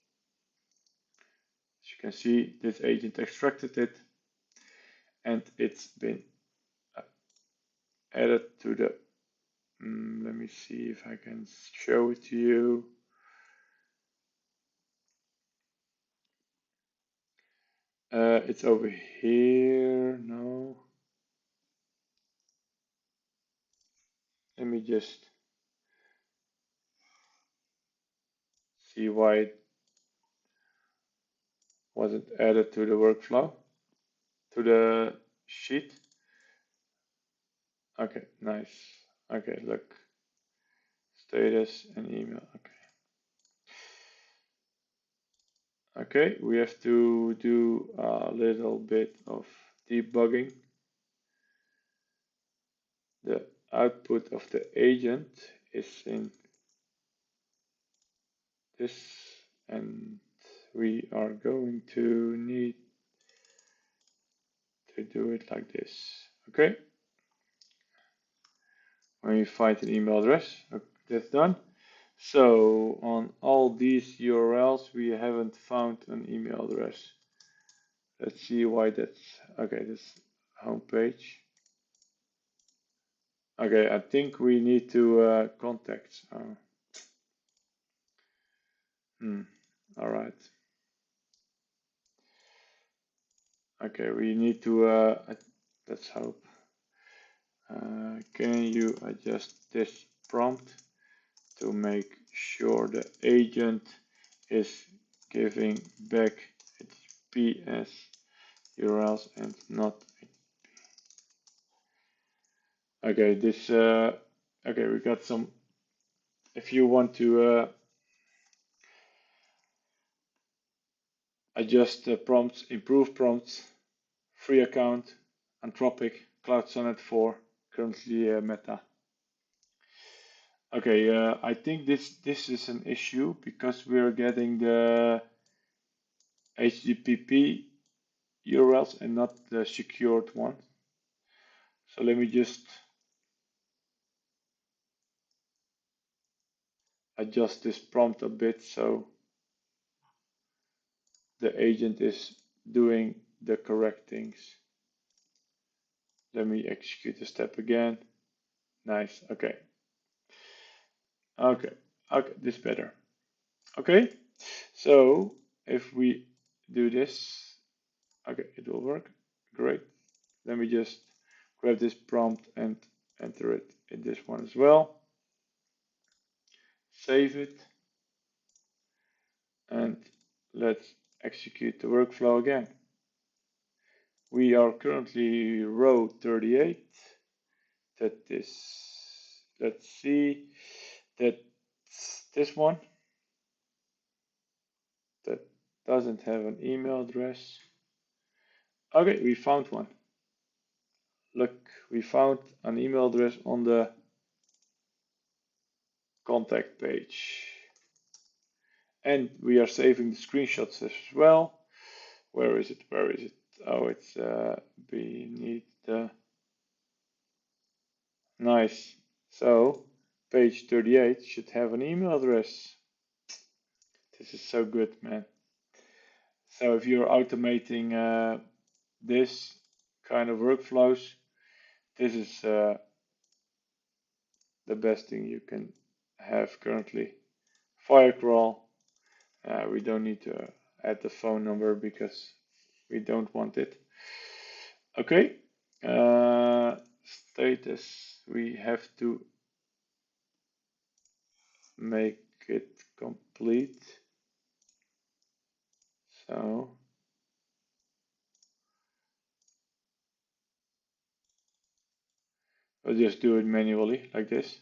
As you can see, this agent extracted it and it's been added to the, let me see if I can show it to you. It's over here. No. Let me just see why it wasn't added to the workflow, to the sheet. Okay, nice. Okay, look. Status and email. Okay, we have to do a little bit of debugging. The output of the agent is in this, and we are going to need to do it like this. Okay. When you find an email address, that's done. So on all these URLs, we haven't found an email address. Let's see why that's okay. This home page. Okay, I think we need to contact. All right. Okay, we need to. Let's hope. Can you adjust this prompt to make sure the agent is giving back HTTPS URLs and not. Okay, this. Okay, we got some. If you want to adjust the prompts, improve prompts, free account, Anthropic, Cloud Sonnet 4, currently Meta. Okay, I think this is an issue because we are getting the HTTP URLs and not the secured one. So let me just adjust this prompt a bit so the agent is doing the correct things. Let me execute the step again. Nice, okay. Okay, okay, this better. Okay, so if we do this, okay, it will work. Great. Let me just grab this prompt and enter it in this one as well. Save it. And let's execute the workflow again. We are currently row 38. That is, let's see, that's this one. That doesn't have an email address. Okay, we found one. Look, we found an email address on the contact page. And we are saving the screenshots as well. Where is it? Where is it? Oh, it's beneath the... Nice. So, page 38 should have an email address. This is so good, man. So if you're automating this kind of workflows, this is the best thing you can have currently. Firecrawl, we don't need to add the phone number because we don't want it. Okay, status, we have to make it complete. So I'll just do it manually like this.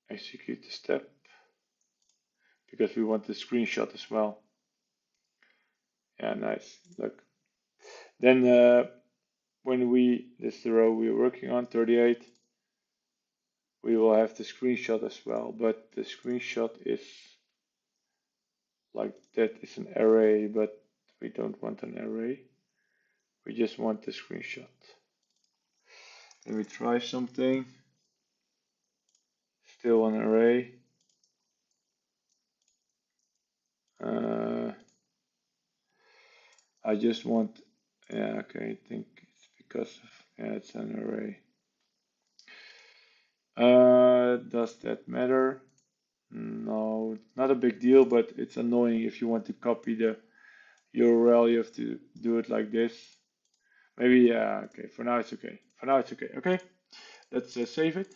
Execute the step because we want the screenshot as well. Yeah, nice. Look. Then when this is the row we're working on, 38, we will have the screenshot as well. But the screenshot is like that. It's an array, but we don't want an array. We just want the screenshot. Let me try something. Still an array. I just want, yeah, okay, I think it's because of, yeah, it's an array. Does that matter? No, not a big deal, but it's annoying if you want to copy the URL, you have to do it like this. Maybe, yeah, okay, for now it's okay. For now it's okay. Okay, let's save it.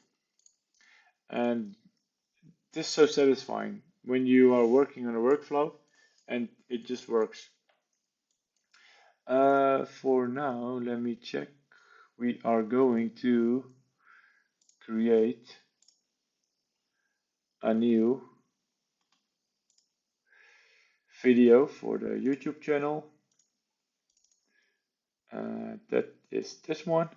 And this is so satisfying when you are working on a workflow and it just works. For now, let me check. We are going to create a new video for the YouTube channel. That is this one.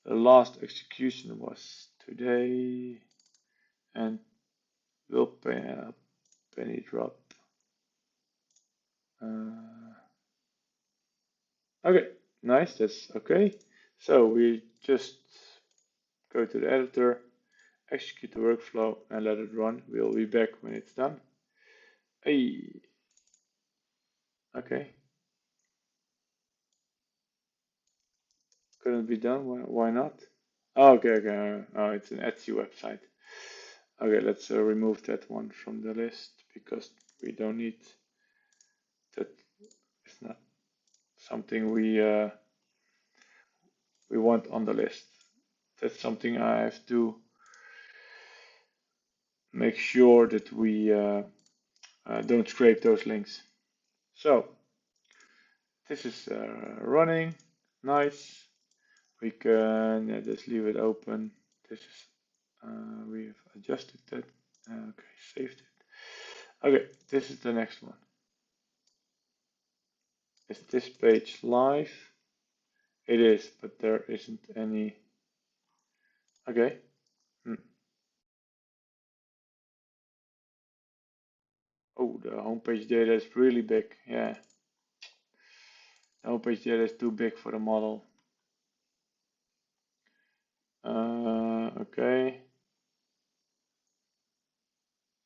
The last execution was today, and we'll penny drop. Okay, nice, that's okay. So we just go to the editor, execute the workflow, and let it run. We'll be back when it's done. Hey, okay. Couldn't be done. Why not? Oh, okay. Oh, it's an Etsy website. Okay, let's remove that one from the list because we don't need that. It's not something we want on the list. That's something I have to make sure that we don't scrape those links. So this is running. Nice. We can just leave it open. This is we have adjusted that. Okay, saved it. Okay, this is the next one. Is this page live? It is, but there isn't any. Okay. Oh, the homepage data is really big. Yeah. The homepage data is too big for the model. Okay.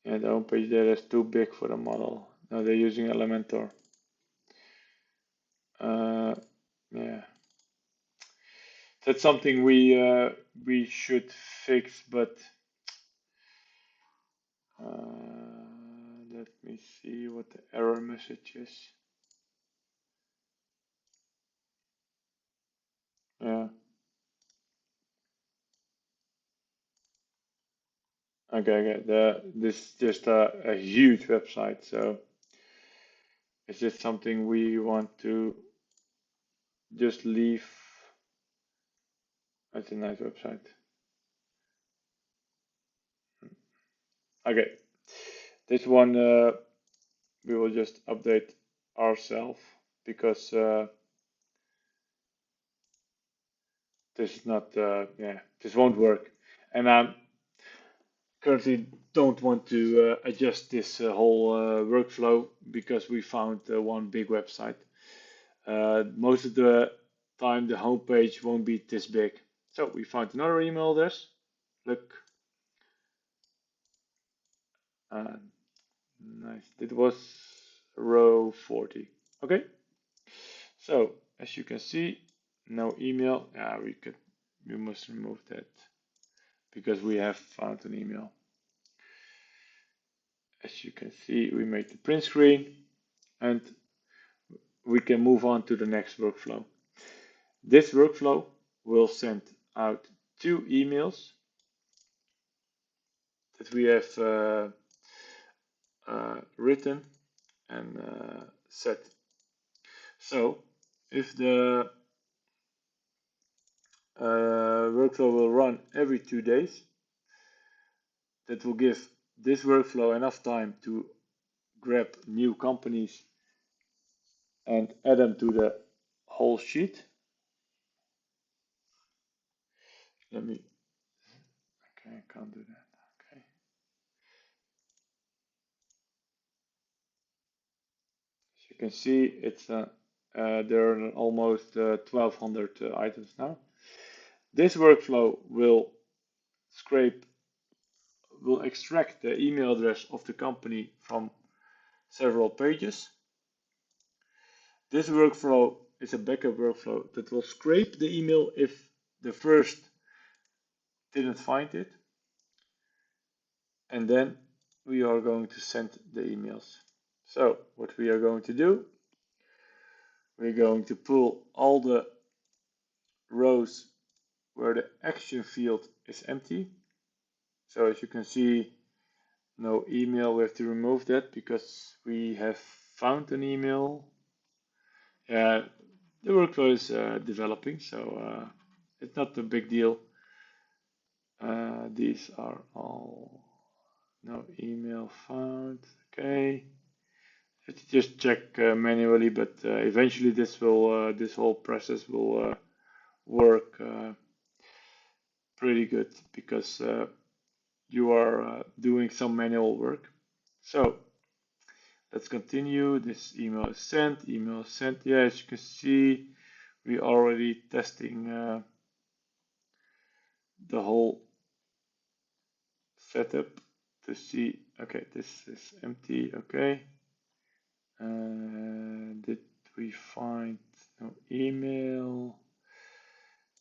Yeah, the homepage data is too big for the model. Now they're using Elementor. Yeah. That's something we should fix, but Let me see what the error message is. Yeah. Okay. This is just a huge website, so is this something we want to just leave as a nice website? Okay, this one we will just update ourselves because this is not, this won't work, and I currently don't want to adjust this whole workflow because we found one big website. Most of the time the homepage won't be this big. So we found another email address. Look, nice. It was row 40. Okay. So as you can see, no email. We must remove that because we have found an email. As you can see, we made the print screen and we can move on to the next workflow. This workflow will send out 2 emails that we have written and set. So if the workflow will run every 2 days, that will give this workflow enough time to grab new companies and add them to the whole sheet. Okay, I can't do that. Okay. As you can see, it's there are almost 1200 items now. This workflow will extract the email address of the company from several pages. This workflow is a backup workflow that will scrape the email if the first didn't find it. And then we are going to send the emails. So what we are going to do, we're going to pull all the rows where the action field is empty. So as you can see, no email. We have to remove that because we have found an email. The workflow is developing, so it's not a big deal. These are all no email found. Okay, let's just check manually, but eventually this whole process will work pretty good because you are doing some manual work. So let's continue. This email is sent. Yeah, as you can see, we are already testing the whole setup to see. Okay, this is empty. Okay. Did we find no email?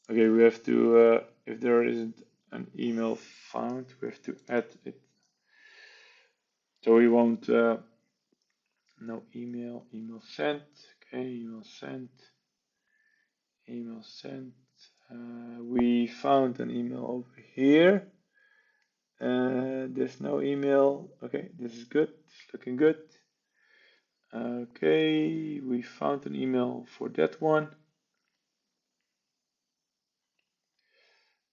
Okay, we have to, if there isn't an email found, we have to add it. So we want no email sent. Okay, email sent. We found an email over here. There's no email. Okay, this is good. It's looking good. Okay, we found an email for that one.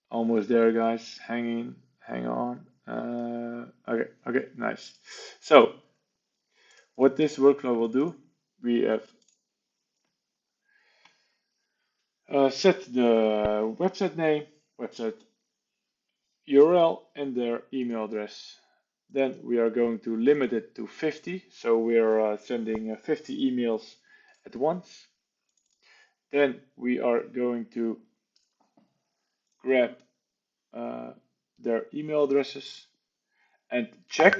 Almost there, guys. Hang on. Okay, nice. So, what this workflow will do, we have set the website name, website URL, and their email address. Then we are going to limit it to 50. So we are sending 50 emails at once. Then we are going to grab their email addresses and check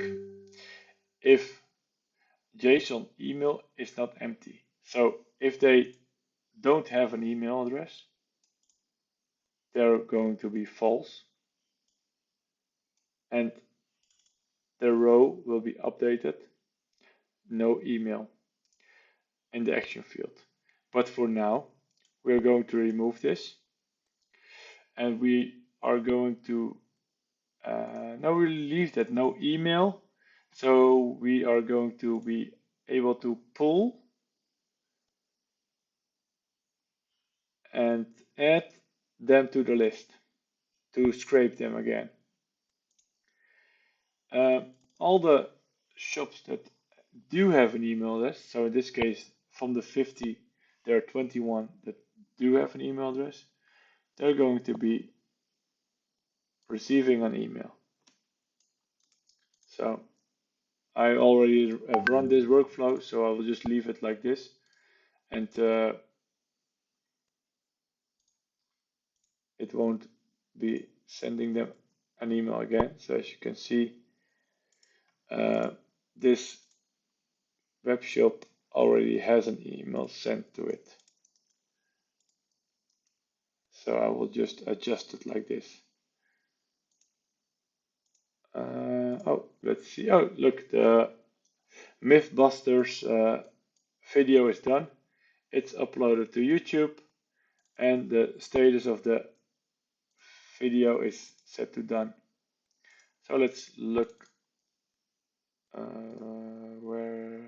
if JSON email is not empty. So if they don't have an email address, they're going to be false. And the row will be updated, no email in the action field. But for now, we're going to remove this, and we are going to now we'll leave that no email. So we are going to be able to pull and add them to the list to scrape them again. All the shops that do have an email address, so in this case from the 50 there are 21 that do have an email address, they're going to be receiving an email. So I already have run this workflow, so I will just leave it like this, and it won't be sending them an email again. So as you can see, this web shop already has an email sent to it. So I will just adjust it like this. Oh, let's see. Oh, look, the Mythbusters video is done. It's uploaded to YouTube, and the status of the video is set to done. So let's look where.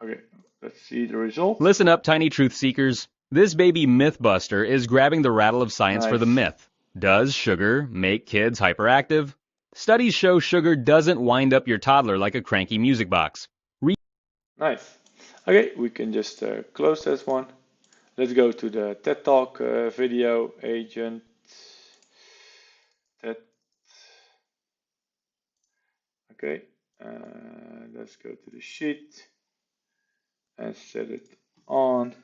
Okay, let's see the result. Listen up, tiny truth seekers. This baby Mythbuster is grabbing the rattle of science for the myth. Does sugar make kids hyperactive? Studies show sugar doesn't wind up your toddler like a cranky music box. Nice. Okay, we can just close this one. Let's go to the TED Talk video agent. TED. Okay, let's go to the sheet and set it on.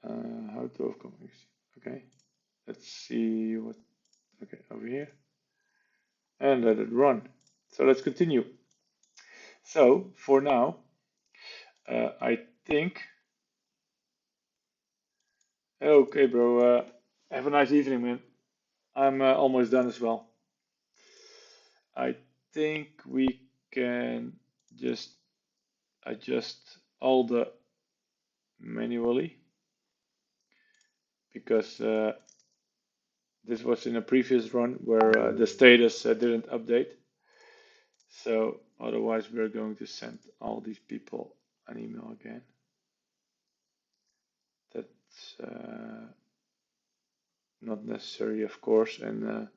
How to overcome. Okay, let's see what. Okay, over here, and let it run. So let's continue. So for now, I think. Okay, bro. Have a nice evening, man. I'm almost done as well. I think we can just adjust all the manually, because this was in a previous run where the status didn't update. So otherwise we're going to send all these people an email again. That's not necessary, of course, and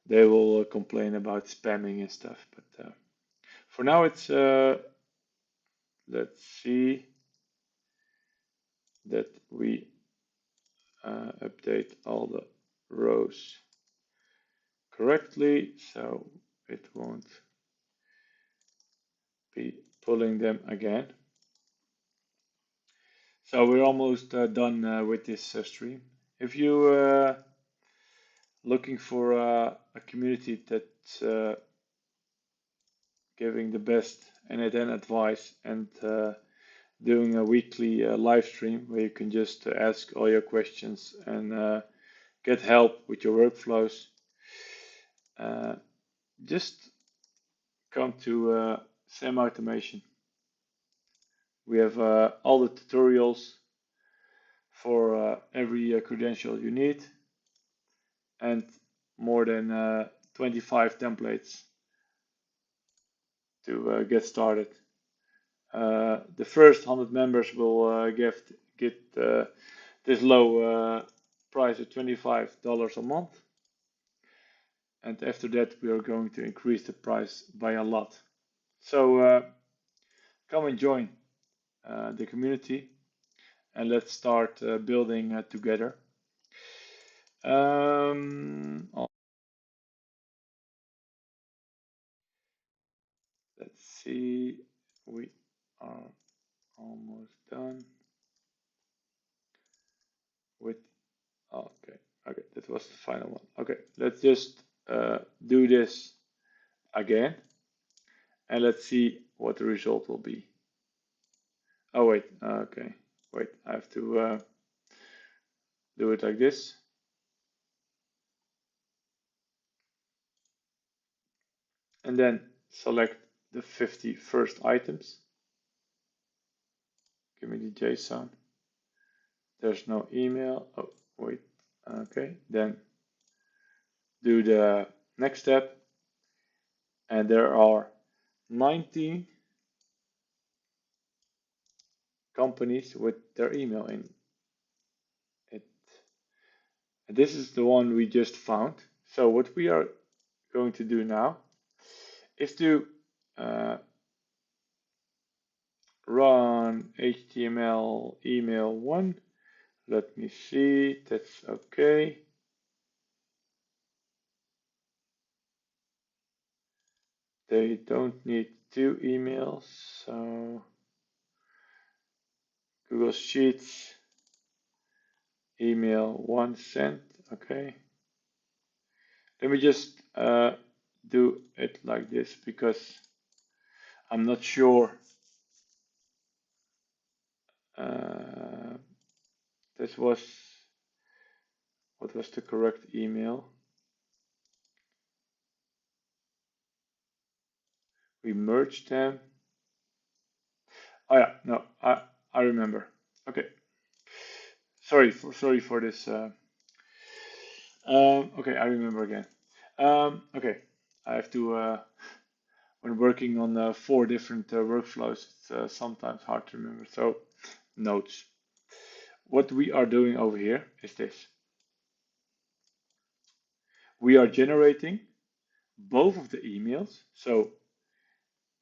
they will complain about spamming and stuff. But for now, it's let's see that we update all the rows correctly, so it won't be pulling them again. So we're almost done with this stream. If you looking for a community that's giving the best N8N advice and doing a weekly live stream where you can just ask all your questions and get help with your workflows, just come to Samautomation. We have all the tutorials for every credential you need, and more than 25 templates to get started. The first 100 members will get this low price of $25 a month, and after that we are going to increase the price by a lot. So come and join the community, and let's start building together. Let's see, we are almost done with. Okay, that was the final one. Okay, let's just do this again, and let's see what the result will be. Oh wait, okay, wait, I have to do it like this. and then select the 50 first items. Give me the JSON. There's no email. Oh, wait. Okay, then do the next step, and there are 19 companies with their email in it. And this is the one we just found. So what we are going to do now is to run HTML email 1. Let me see, that's okay. They don't need 2 emails, so Google Sheets email 1 sent, okay. Let me just do it like this because I'm not sure this was what was the correct email. We merged them. Oh yeah, no, I remember. Okay, sorry for this. Okay, I remember again. Okay, I have to. When working on 4 different workflows, it's sometimes hard to remember. So, notes. What we are doing over here is this. We are generating both of the emails. So,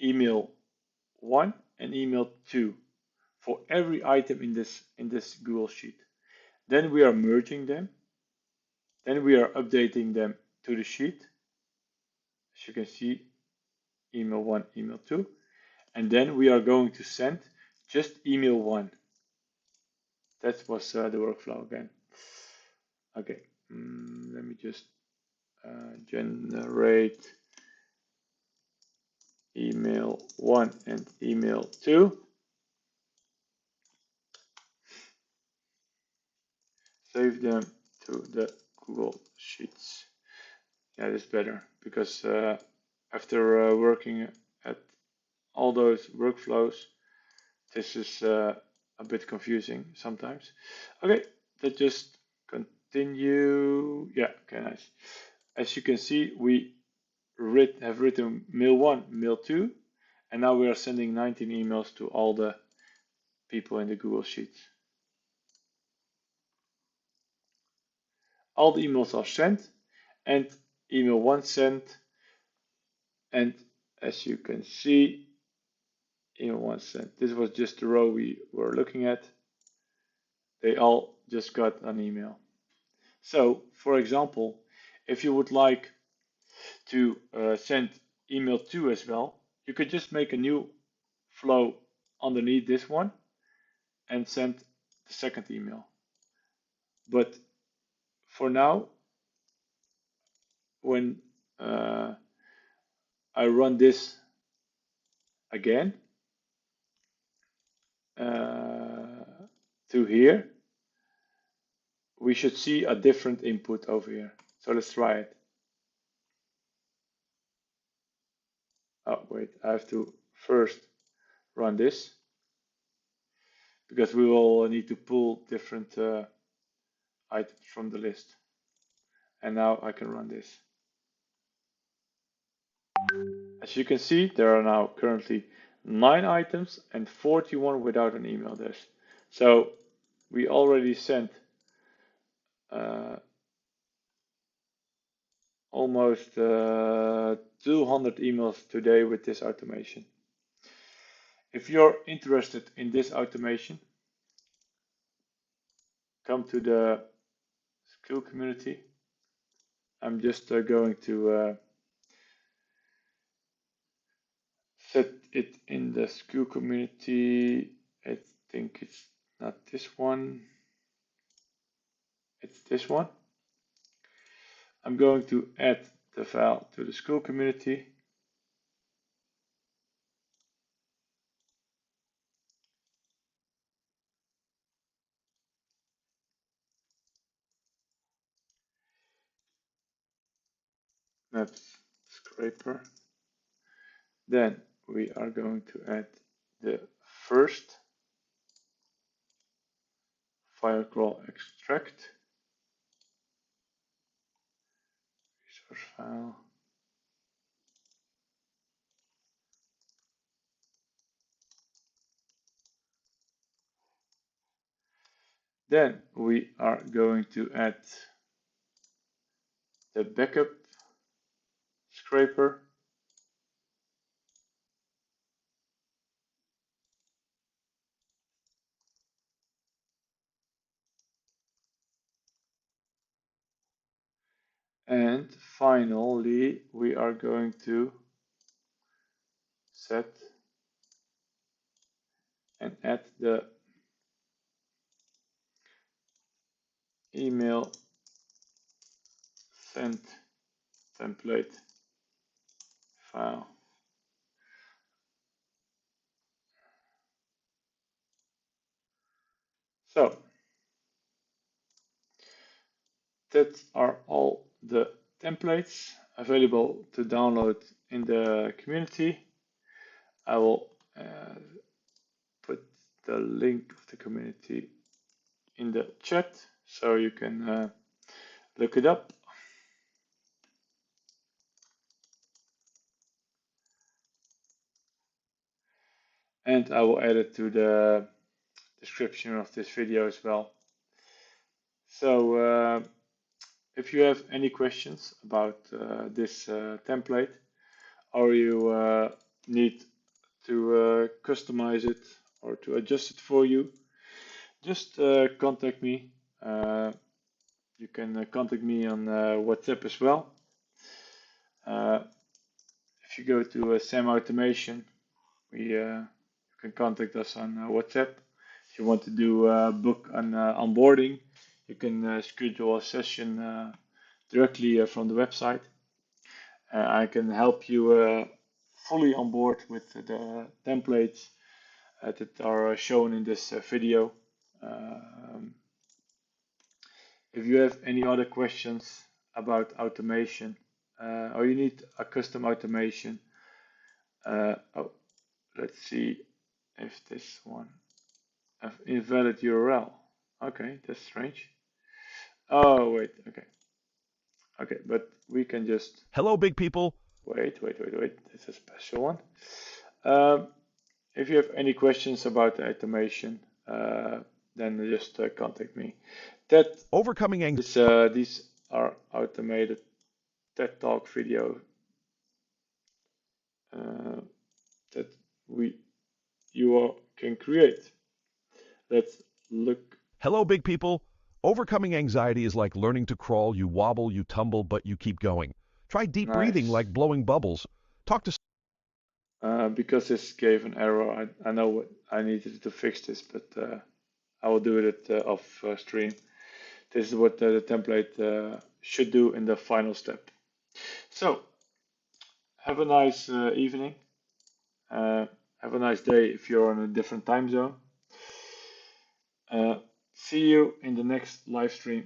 email 1 and email 2 for every item in this Google Sheet. Then we are merging them. Then we are updating them to the sheet. As you can see, email 1, email 2. And then we are going to send just email 1. That was the workflow again. Okay, let me just generate email 1 and email 2. Save them to the Google Sheets. Yeah, that's better because after working at all those workflows, this is a bit confusing sometimes. Okay, let's just continue. Yeah, okay, nice. As you can see, we have written mail 1, mail 2, and now we are sending 19 emails to all the people in the Google Sheets. All the emails are sent, and email 1 sent, and as you can see, email 1 sent. This was just the row we were looking at. They all just got an email. So, for example, if you would like to send email 2 as well, you could just make a new flow underneath this one and send the second email. But for now, when I run this again to here, we should see a different input over here. So let's try it. Oh, wait, I have to first run this because we will need to pull different items from the list. And now I can run this. As you can see, there are now currently 9 items and 41 without an email address. So we already sent almost 200 emails today with this automation. If you're interested in this automation, come to the skill community. I'm just going to set it in the skill community. I think it's not this one. It's this one. I'm going to add the file to the school community. Maps scraper. Then we are going to add the first firecrawl extract resource file. Then we are going to add the backup scraper. And finally, we are going to set and add the email sent template file. So that are all the templates available to download in the community. I will put the link of the community in the chat so you can look it up. And I will add it to the description of this video as well. So if you have any questions about this template, or you need to customize it or to adjust it for you, just contact me. You can contact me on WhatsApp as well. If you go to Samautomation, you can contact us on WhatsApp. If you want to do a book on onboarding, you can schedule a session directly from the website. I can help you fully on board with the templates that are shown in this video. If you have any other questions about automation, or you need a custom automation, oh, let's see if this one, invalid URL. Okay, that's strange. Oh, wait, okay. Okay, but we can just... Hello, big people. Wait. It's a special one. If you have any questions about the automation, then just contact me. Overcoming anxiety. These are automated TED Talk video that you all can create. Let's look. Hello, big people. Overcoming anxiety is like learning to crawl. You wobble, you tumble, but you keep going. Try deep breathing like blowing bubbles. Talk to... Because this gave an error, I know what I needed to fix this, but I will do it off stream. This is what the template should do in the final step. So, have a nice evening. Have a nice day if you're on a different time zone. See you in the next live stream.